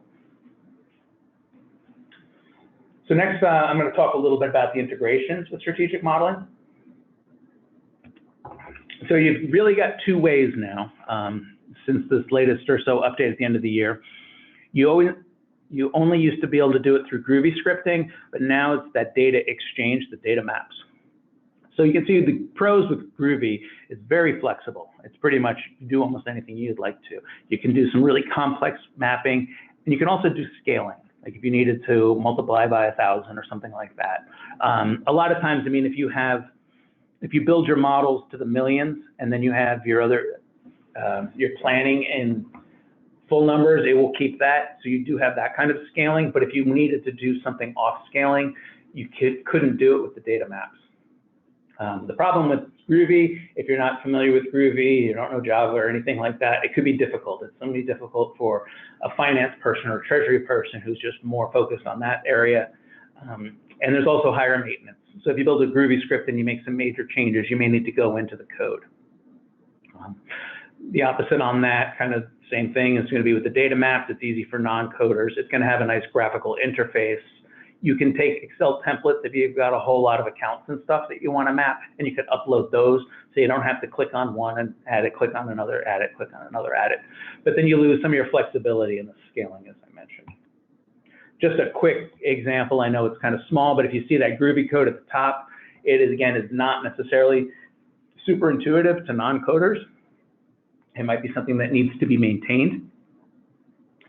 So next, I'm going to talk a little bit about the integrations with strategic modeling. So you've really got two ways now, since this latest or so update at the end of the year. You only used to be able to do it through Groovy scripting, but now it's that data exchange, the data maps. So you can see the pros with Groovy is very flexible. It's pretty much you do almost anything you'd like to. You can do some really complex mapping, and you can also do scaling. Like if you needed to multiply by 1,000 or something like that. A lot of times, if you build your models to the millions and then you have your planning in full numbers, it will keep that. So you do have that kind of scaling. But if you needed to do something off scaling, you couldn't do it with the data maps. The problem with Groovy, if you're not familiar with Groovy, you don't know Java or anything like that, it could be difficult. It's only difficult for a finance person or a treasury person who's just more focused on that area. And there's also higher maintenance. So if you build a Groovy script and you make some major changes, you may need to go into the code. The opposite on that, kind of same thing, is going to be with the data maps. It's easy for non-coders. It's going to have a nice graphical interface. You can take Excel templates if you've got a whole lot of accounts and stuff that you want to map, and you could upload those so you don't have to click on one and add it, click on another, add it, click on another, add it. But then you lose some of your flexibility in the scaling, as I mentioned. Just a quick example, I know it's kind of small, but if you see that Groovy code at the top, it is, again, is not necessarily super intuitive to non-coders. It might be something that needs to be maintained.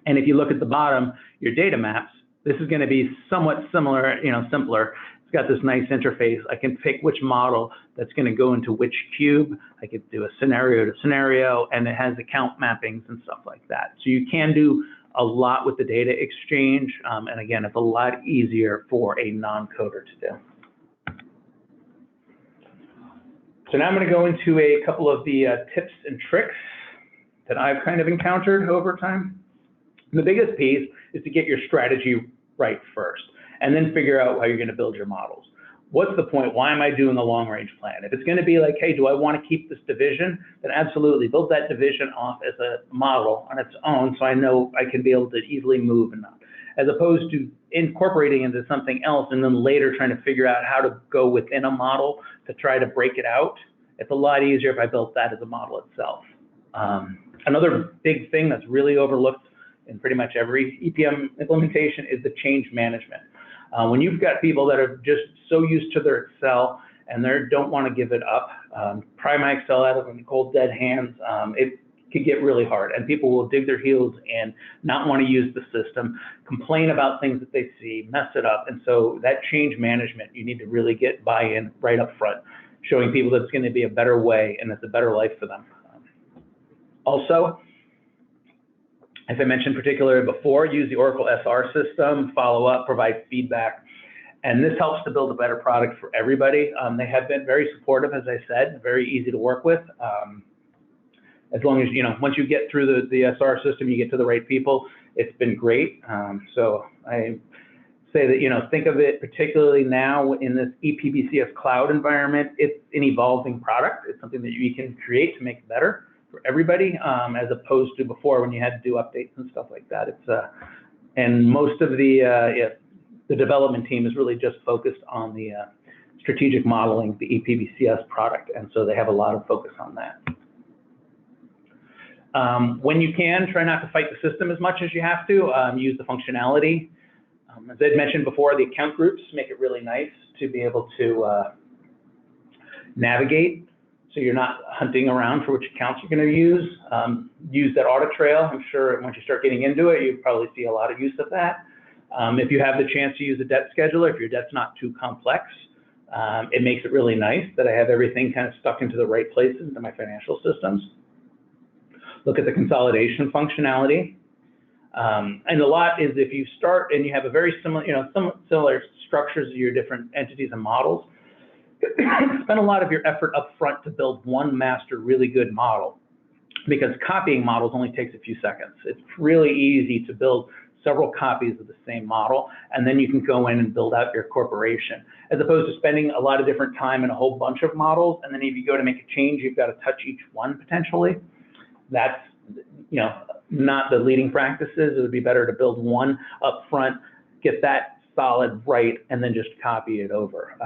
And if you look at the bottom, your data maps, this is going to be somewhat similar, simpler. It's got this nice interface. I can pick which model that's going to go into which cube. I could do a scenario to scenario, and it has account mappings and stuff like that. So you can do a lot with the data exchange. And again, it's a lot easier for a non-coder to do. So now I'm going to go into a couple of the tips and tricks that I've kind of encountered over time. The biggest piece is to get your strategy right first, and then figure out how you're going to build your models. What's the point? Why am I doing the long range plan? If it's going to be like, hey, do I want to keep this division? Then absolutely build that division off as a model on its own, so I know I can be able to easily move and not, as opposed to incorporating into something else and then later trying to figure out how to go within a model to try to break it out. It's a lot easier if I built that as a model itself. Another big thing that's really overlooked in pretty much every EPM implementation is the change management. When you've got people that are just so used to their Excel and they don't want to give it up, pry my Excel out of them cold dead hands, it could get really hard, and people will dig their heels and not want to use the system, complain about things that they see, mess it up. And so that change management, you need to really get buy-in right up front, showing people that it's going to be a better way and it's a better life for them. Also, as I mentioned particularly before, use the Oracle SR system, follow up, provide feedback. And this helps to build a better product for everybody. They have been very supportive, as I said, very easy to work with. As long as, once you get through the SR system, you get to the right people, it's been great. So I say that, think of it particularly now in this ePBCS cloud environment. It's an evolving product. It's something that you can create to make it better for everybody, as opposed to before when you had to do updates and stuff like that. And most of the development team is really just focused on the strategic modeling, the ePBCS product, and so they have a lot of focus on that. When you can, try not to fight the system as much as you have to. Use the functionality. As I'd mentioned before, the account groups make it really nice to be able to navigate. So you're not hunting around for which accounts you're going to use. Use that audit trail. I'm sure once you start getting into it, you probably see a lot of use of that. If you have the chance to use a debt scheduler, if your debt's not too complex, It makes it really nice that I have everything kind of stuck into the right places into my financial systems. Look at the consolidation functionality. And a lot is if you start and you have a very similar, somewhat similar structures of your different entities and models, spend a lot of your effort up front to build one master really good model, because copying models only takes a few seconds. It's really easy to build several copies of the same model, and then you can go in and build out your corporation, as opposed to spending a lot of different time in a whole bunch of models, and then if you go to make a change, you've got to touch each one potentially. That's not the leading practices. It would be better to build one up front, get that solid right, and then just copy it over.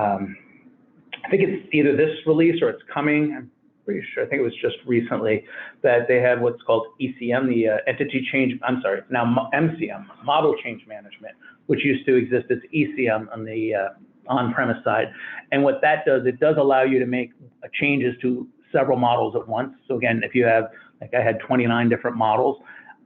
I think it's either this release or it's coming. I'm pretty sure. I think it was just recently that they had what's called ECM, the entity change. I'm sorry, it's now MCM, model change management, which used to exist as ECM on the on-premise side. And what that does, it does allow you to make changes to several models at once. So again, if you have, like I had 29 different models,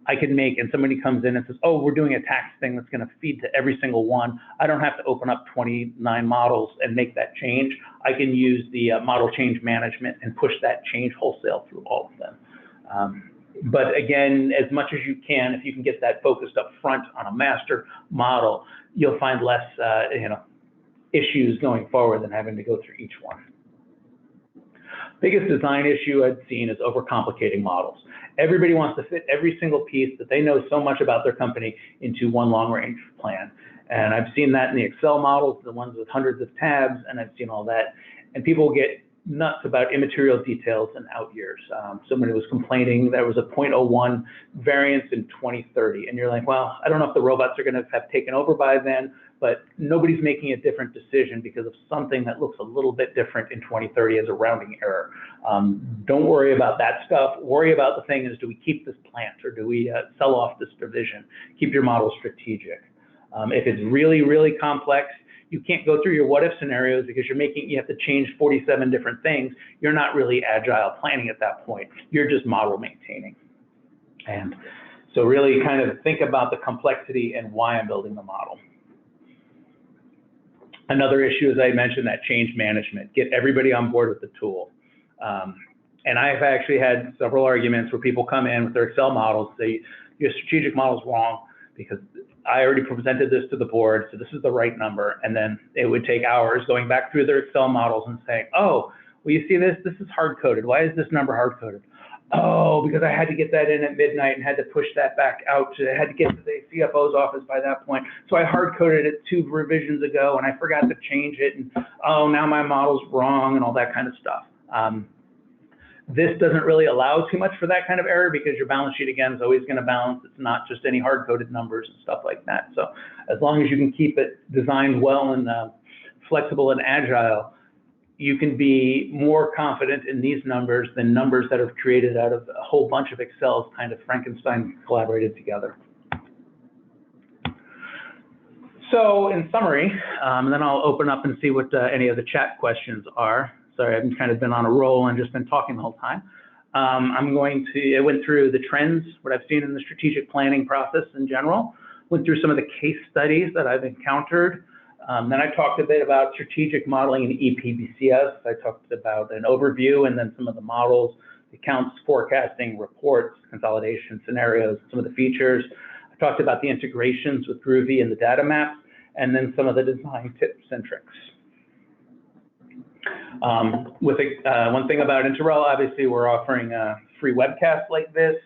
I can make, and somebody comes in and says, oh, we're doing a tax thing that's going to feed to every single one. I don't have to open up 29 models and make that change. I can use the model change management and push that change wholesale through all of them. But again, as much as you can, if you can get that focused up front on a master model, you'll find less issues going forward than having to go through each one. Biggest design issue I've seen is overcomplicating models. Everybody wants to fit every single piece that they know so much about their company into one long-range plan. And I've seen that in the Excel models, the ones with hundreds of tabs, and I've seen all that. And people get nuts about immaterial details and out years. Somebody was complaining there was a 0.01 variance in 2030. And you're like, well, I don't know if the robots are going to have taken over by then, but nobody's making a different decision because of something that looks a little bit different in 2030 as a rounding error. Don't worry about that stuff. Worry about the thing is, do we keep this plant or do we sell off this division? Keep your model strategic. If it's really, really complex, you can't go through your what if scenarios because you have to change 47 different things. You're not really agile planning at that point. You're just model maintaining. And so really kind of think about the complexity and why I'm building the model. Another issue, as I mentioned, that change management. Get everybody on board with the tool. And I've actually had several arguments where people come in with their Excel models, say, your strategic model's wrong because I already presented this to the board, so this is the right number. And then it would take hours going back through their Excel models and saying, oh, well, you see this? This is hard-coded. Why is this number hard-coded? Oh, because I had to get that in at midnight and had to push that back out. I had to get to the CFO's office by that point. So I hard-coded it 2 revisions ago, and I forgot to change it. And, oh, now my model's wrong and all that kind of stuff. This doesn't really allow too much for that kind of error because your balance sheet, again, is always going to balance. It's not just any hard-coded numbers and stuff like that. So as long as you can keep it designed well and flexible and agile, you can be more confident in these numbers than numbers that are created out of a whole bunch of Excels kind of Frankenstein collaborated together. So in summary, and then I'll open up and see what any of the chat questions are. Sorry, I've kind of been on a roll and just been talking the whole time. I went through the trends, what I've seen in the strategic planning process in general, went through some of the case studies that I've encountered. Then I talked a bit about strategic modeling in EPBCS. I talked about an overview and then some of the models, accounts, forecasting, reports, consolidation scenarios, some of the features. I talked about the integrations with Groovy and the data maps, and then some of the design tips and tricks. One thing about interRel, obviously, we're offering a free webcast like this.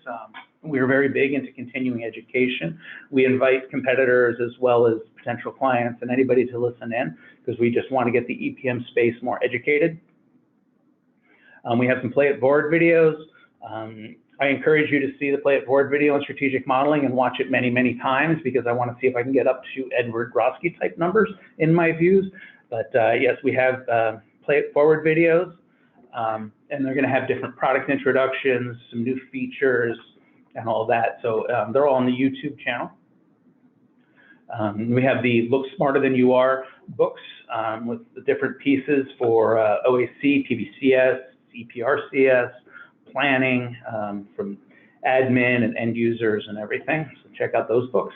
We're very big into continuing education. We invite competitors as well as potential clients and anybody to listen in because we just want to get the EPM space more educated. We have some play it forward videos. I encourage you to see the play it forward video on strategic modeling and watch it many, many times because I want to see if I can get up to Edward Brodsky type numbers in my views. But yes, we have play it forward videos, and they're going to have different product introductions, some new features, and all that. So they're all on the YouTube channel. We have the Look Smarter Than You Are books with the different pieces for OAC, PBCS, EPRCS, planning from admin and end users and everything. So check out those books.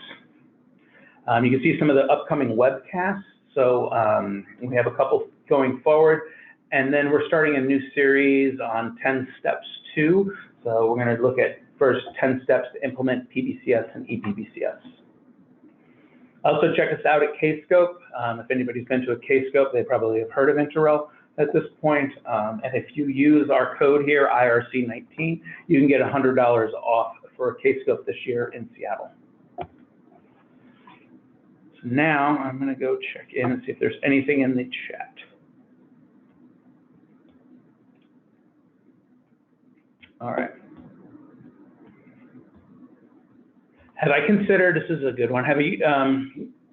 You can see some of the upcoming webcasts. So we have a couple going forward. And then we're starting a new series on 10 steps 2. So we're going to look at first 10 steps to implement PBCS and ePBCS. Also check us out at Kscope. If anybody's been to a Kscope, they probably have heard of interRel at this point. And if you use our code here, IRC19, you can get $100 off for a Kscope this year in Seattle. So now I'm going to go check in and see if there's anything in the chat. All right. Have I considered, this is a good one, have you,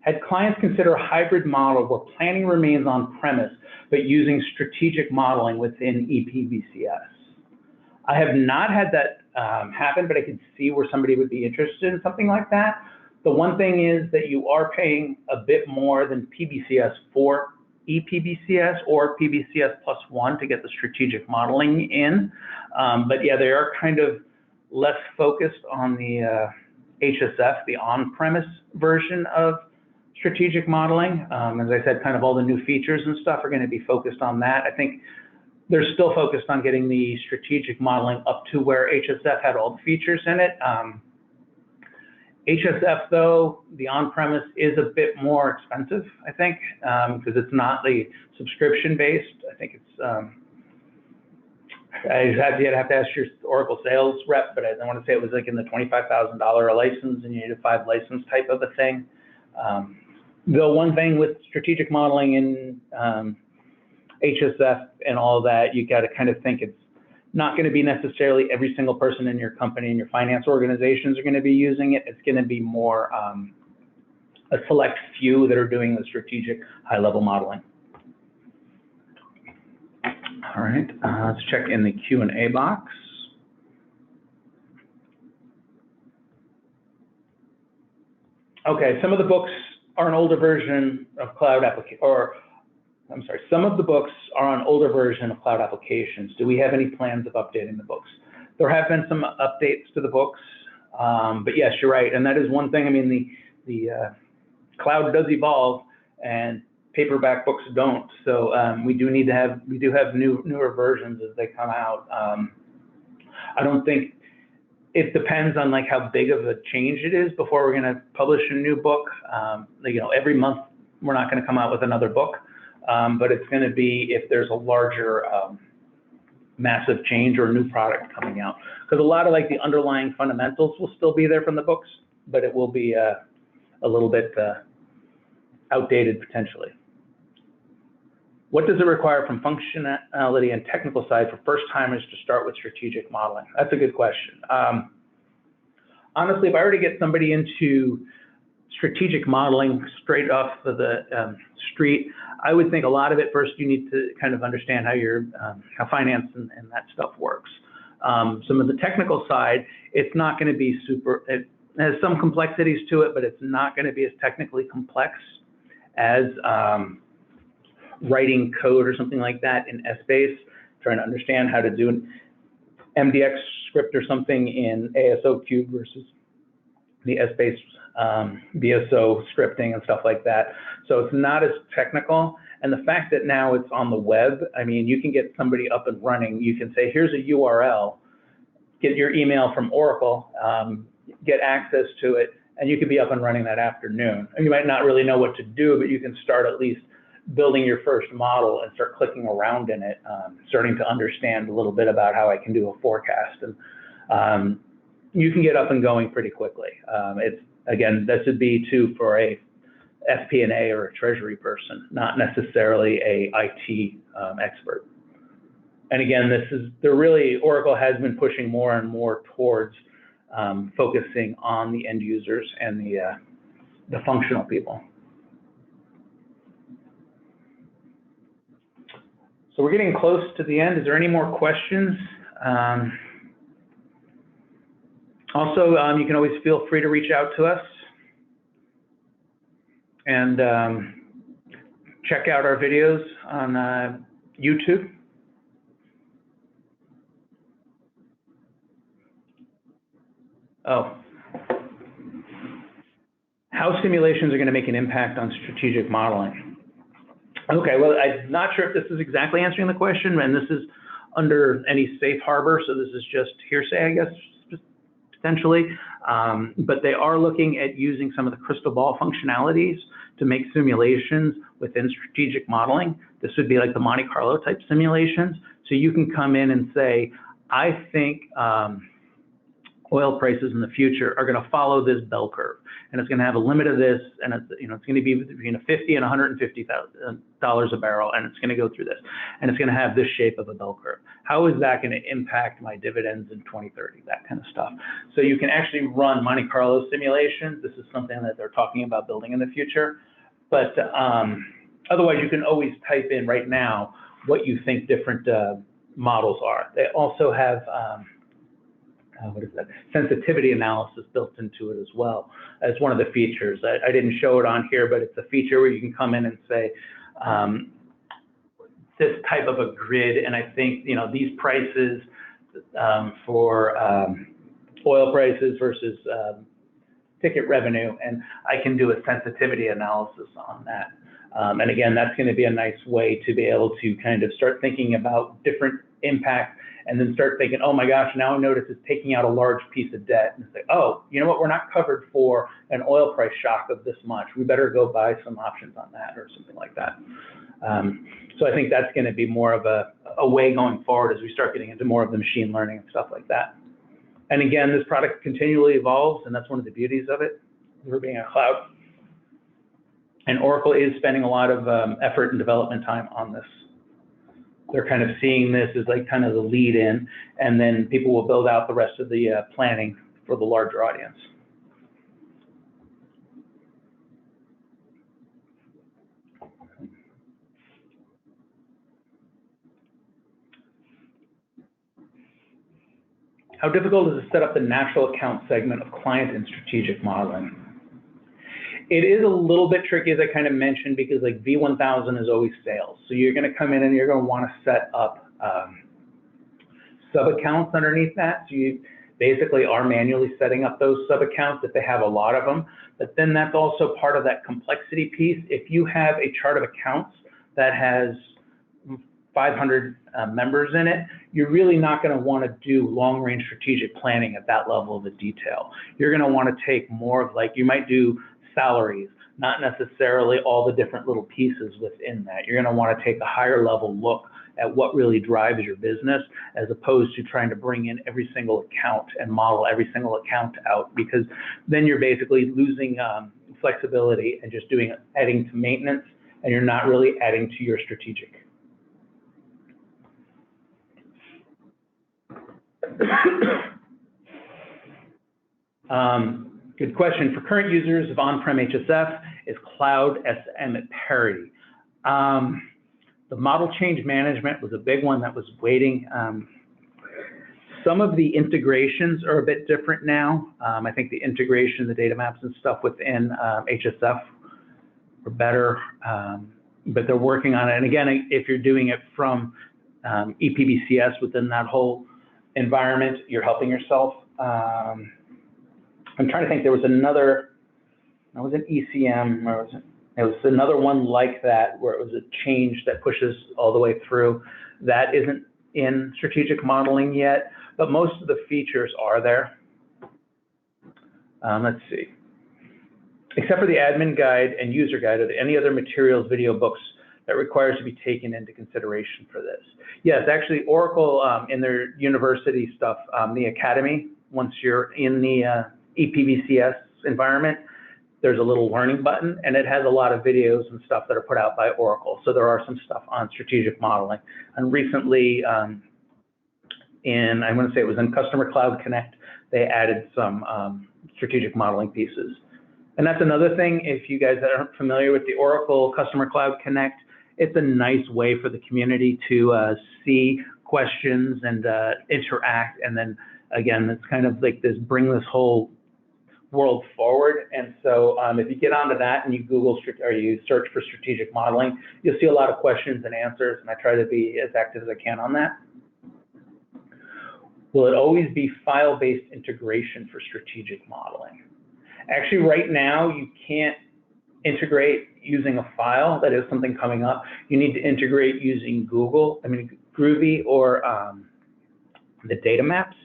had clients consider a hybrid model where planning remains on-premise, but using strategic modeling within ePBCS? I have not had that happen, but I can see where somebody would be interested in something like that. The one thing is that you are paying a bit more than PBCS for ePBCS or PBCS +1 to get the strategic modeling in. But yeah, they are kind of less focused on the HSF, the on-premise version of strategic modeling. As I said, kind of all the new features and stuff are going to be focused on that. I think they're still focused on getting the strategic modeling up to where HSF had all the features in it. HSF, though, the on-premise is a bit more expensive, I think, because it's not the subscription-based. I think it's, you'd have to ask your Oracle sales rep, but I want to say it was like in the $25,000 a license, and you need a 5 license type of a thing. The one thing with strategic modeling in HSF and all that, you got to kind of think it's not going to be necessarily every single person in your company and your finance organizations are going to be using it. It's going to be more a select few that are doing the strategic high-level modeling. All right, let's check in the Q&A box. Okay, some of the books are an older version of cloud application, or I'm sorry, some of the books are on older version of cloud applications. Do we have any plans of updating the books? There have been some updates to the books, but yes, you're right. And that is one thing. I mean, the cloud does evolve and paperback books don't. So we do have newer versions as they come out. I don't think, it depends on like how big of a change it is before we're going to publish a new book. You know, every month we're not going to come out with another book. But it's going to be if there's a larger massive change or a new product coming out. Because a lot of like the underlying fundamentals will still be there from the books, but it will be a little bit outdated potentially. What does it require from functionality and technical side for first timers to start with strategic modeling? That's a good question. Honestly, if I were to get somebody into strategic modeling straight off of the street, I would think a lot of it first you need to kind of understand how finance and that stuff works. Some of the technical side, it's not going to be super, it has some complexities to it, but it's not going to be as technically complex as writing code or something like that in Essbase, trying to understand how to do an MDX script or something in ASO Cube versus the Essbase BSO scripting and stuff like that. So it's not as technical. And the fact that now it's on the web, I mean, you can get somebody up and running. You can say, here's a URL, get your email from Oracle, get access to it, and you could be up and running that afternoon. And you might not really know what to do, but you can start at least building your first model and start clicking around in it, starting to understand a little bit about how I can do a forecast. And you can get up and going pretty quickly. Again, this would be too for a FP&A or a treasury person, not necessarily a IT expert. And again, Oracle has been pushing more and more towards focusing on the end users and the functional people. So we're getting close to the end. Is there any more questions? Also, you can always feel free to reach out to us and check out our videos on YouTube. Oh. How simulations are going to make an impact on strategic modeling. Okay, well, I'm not sure if this is exactly answering the question, and this is under any safe harbor, so this is just hearsay, I guess, potentially. But they are looking at using some of the crystal ball functionalities to make simulations within strategic modeling. This would be like the Monte Carlo type simulations. So you can come in and say, I think oil prices in the future are going to follow this bell curve, and it's going to have a limit of this, and it's, you know, it's going to be between $50 and $150 a barrel, and it's going to go through this, and it's going to have this shape of a bell curve. How is that going to impact my dividends in 2030? That kind of stuff. So you can actually run Monte Carlo simulations. This is something that they're talking about building in the future, but otherwise you can always type in right now what you think different models are. They also have what is that? Sensitivity analysis built into it as well as one of the features. I didn't show it on here, but it's a feature where you can come in and say, this type of a grid, and I think, you know, these prices for oil prices versus ticket revenue, and I can do a sensitivity analysis on that. And again, that's going to be a nice way to be able to kind of start thinking about different impacts, and then start thinking, oh my gosh, now I notice it's taking out a large piece of debt, and say, oh, you know what, we're not covered for an oil price shock of this much. We better go buy some options on that or something like that. So I think that's going to be more of a way going forward as we start getting into more of the machine learning and stuff like that. And again, this product continually evolves, and that's one of the beauties of it, we're being a cloud. And Oracle is spending a lot of effort and development time on this. They're kind of seeing this as like kind of the lead in, and then people will build out the rest of the planning for the larger audience. How difficult is it to set up the natural account segment of client and strategic modeling? It is a little bit tricky, as I kind of mentioned, because like V1000 is always sales. So you're going to come in and you're going to want to set up sub-accounts underneath that. So you basically are manually setting up those sub-accounts if they have a lot of them. But then that's also part of that complexity piece. If you have a chart of accounts that has 500 members in it, you're really not going to want to do long-range strategic planning at that level of a detail. You're going to want to take more of, like, you might do salaries, not necessarily all the different little pieces within that. You're going to want to take a higher level look at what really drives your business, as opposed to trying to bring in every single account and model every single account out, because then you're basically losing flexibility and just adding to maintenance, and you're not really adding to your strategic. Good question. For current users of on-prem HSF, is cloud SM at parity? The model change management was a big one that was waiting. Some of the integrations are a bit different now. I think the integration, the data maps and stuff within HSF are better, but they're working on it. And again, if you're doing it from EPBCS within that whole environment, you're helping yourself. I'm trying to think, there was another, it was an ECM, or was it? It was another one like that, where it was a change that pushes all the way through. That isn't in strategic modeling yet, but most of the features are there. Let's see. Except for the admin guide and user guide, are there any other materials, video, books that requires to be taken into consideration for this? Yes, actually, Oracle in their university stuff, the academy, once you're in the EPBCS environment, there's a little learning button, and it has a lot of videos and stuff that are put out by Oracle. So there are some stuff on strategic modeling. And recently, I'm going to say it was in Customer Cloud Connect, they added some strategic modeling pieces. And that's another thing, if you guys aren't familiar with the Oracle Customer Cloud Connect, it's a nice way for the community to see questions and interact. And then again, it's kind of like this, bring this whole world forward. And so if you get onto that and you Google or you search for strategic modeling, you'll see a lot of questions and answers, and I try to be as active as I can on that. Will it always be file-based integration for strategic modeling? Actually, right now, you can't integrate using a file, that is something coming up. You need to integrate using Groovy or the data maps.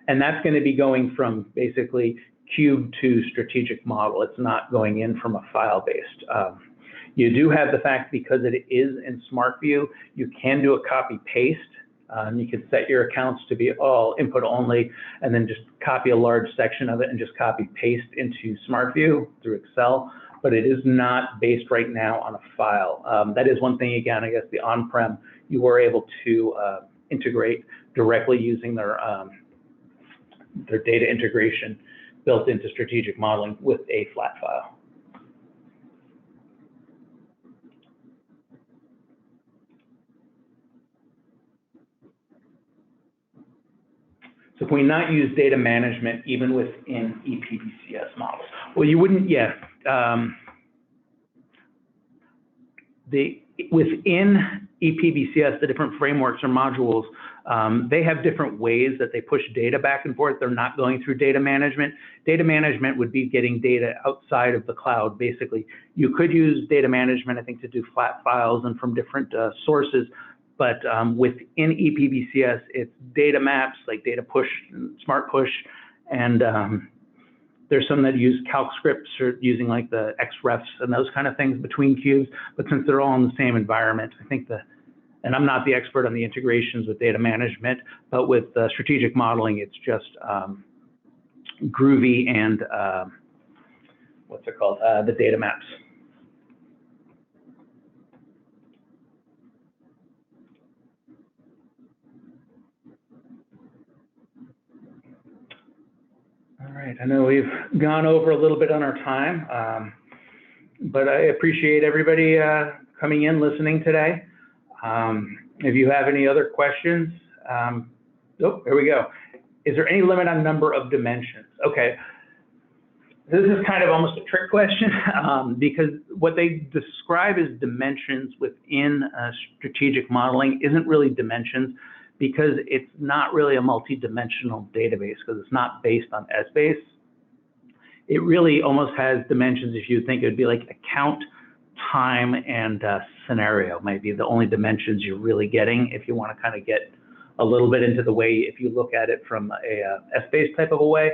And that's going to be going from basically cube to strategic model. It's not going in from a file-based. You do have the fact, because it is in SmartView, you can do a copy-paste. You can set your accounts to be all input only, and then just copy a large section of it and just copy-paste into SmartView through Excel. But it is not based right now on a file. That is one thing, again, I guess the on-prem, you were able to integrate directly using their data integration built into strategic modeling with a flat file. So can we not use data management even within ePBCS models? Well, you wouldn't, yeah. Within ePBCS, the different frameworks or modules, they have different ways that they push data back and forth. They're not going through data management. Data management would be getting data outside of the cloud, basically. You could use data management, I think, to do flat files and from different sources. But within ePBCS, it's data maps, like data push, smart push, and there's some that use calc scripts or using like the XREFs and those kind of things between cubes. But since they're all in the same environment, I think and I'm not the expert on the integrations with data management, but with strategic modeling, it's just Groovy and what's it called? The data maps. All right, I know we've gone over a little bit on our time, but I appreciate everybody coming in, listening today. If you have any other questions, oh, here we go. Is there any limit on number of dimensions? Okay, this is kind of almost a trick question because what they describe as dimensions within strategic modeling isn't really dimensions, because it's not really a multi-dimensional database, because it's not based on SBase. It really almost has dimensions. If you think, it would be like account, time, and scenario might be the only dimensions you're really getting if you want to kind of get a little bit into the way, if you look at it from a SBase type of a way.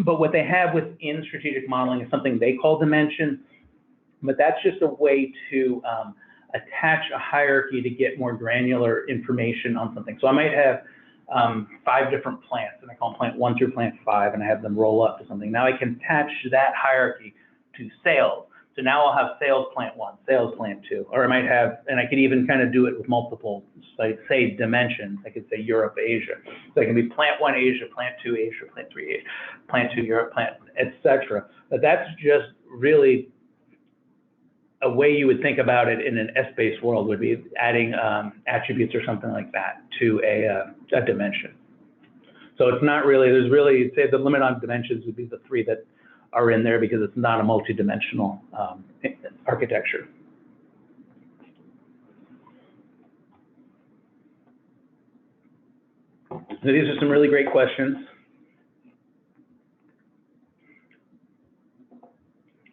But what they have within strategic modeling is something they call dimensions, but that's just a way to attach a hierarchy to get more granular information on something. So I might have 5 different plants, and I call them plant 1 through plant 5, and I have them roll up to something. Now I can attach that hierarchy to sales. So now I'll have sales plant 1, sales plant 2, or I might have, and I could even kind of do it with multiple, like say dimensions. I could say Europe, Asia. So it can be plant 1 Asia, plant 2 Asia, plant 3 Asia, plant 2 Europe, plant, etc. But that's just really a way you would think about it in an S-based world, would be adding attributes or something like that to a dimension. So it's not really, there's really, say the limit on dimensions would be the 3 that are in there, because it's not a multi-dimensional architecture. So these are some really great questions.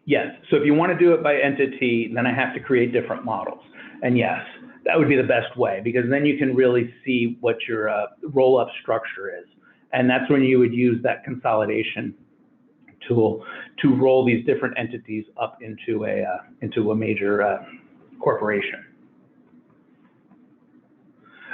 Yes, so if you want to do it by entity, then I have to create different models. And yes, that would be the best way, because then you can really see what your roll-up structure is. And that's when you would use that consolidation tool to roll these different entities up into a major corporation.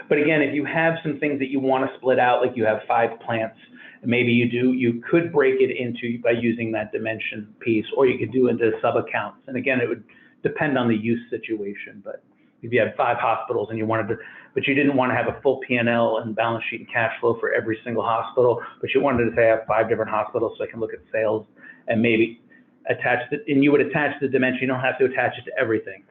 But again, if you have some things that you want to split out, like you have 5 plants, maybe you could break it into by using that dimension piece, or you could do into sub-accounts. And again, it would depend on the use situation. But if you had 5 hospitals and you wanted to, but you didn't want to have a full P&L and balance sheet and cash flow for every single hospital, but you wanted to say I have 5 different hospitals, so I can look at sales and maybe attach it, and you would attach the dimension. You don't have to attach it to everything.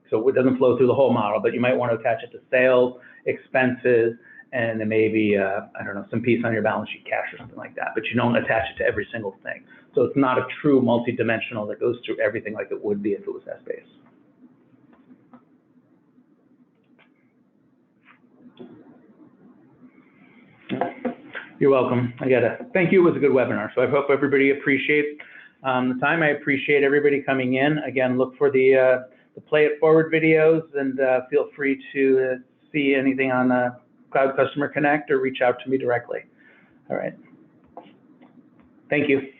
So it doesn't flow through the whole model, but you might want to attach it to sales, expenses, and then maybe, I don't know, some piece on your balance sheet, cash or something like that, but you don't attach it to every single thing. So it's not a true multi-dimensional that goes through everything like it would be if it was S-based. You're welcome. Thank you. It was a good webinar. So I hope everybody appreciates the time. I appreciate everybody coming in. Again, look for the Play It Forward videos, and feel free to see anything on Cloud Customer Connect or reach out to me directly. All right. Thank you.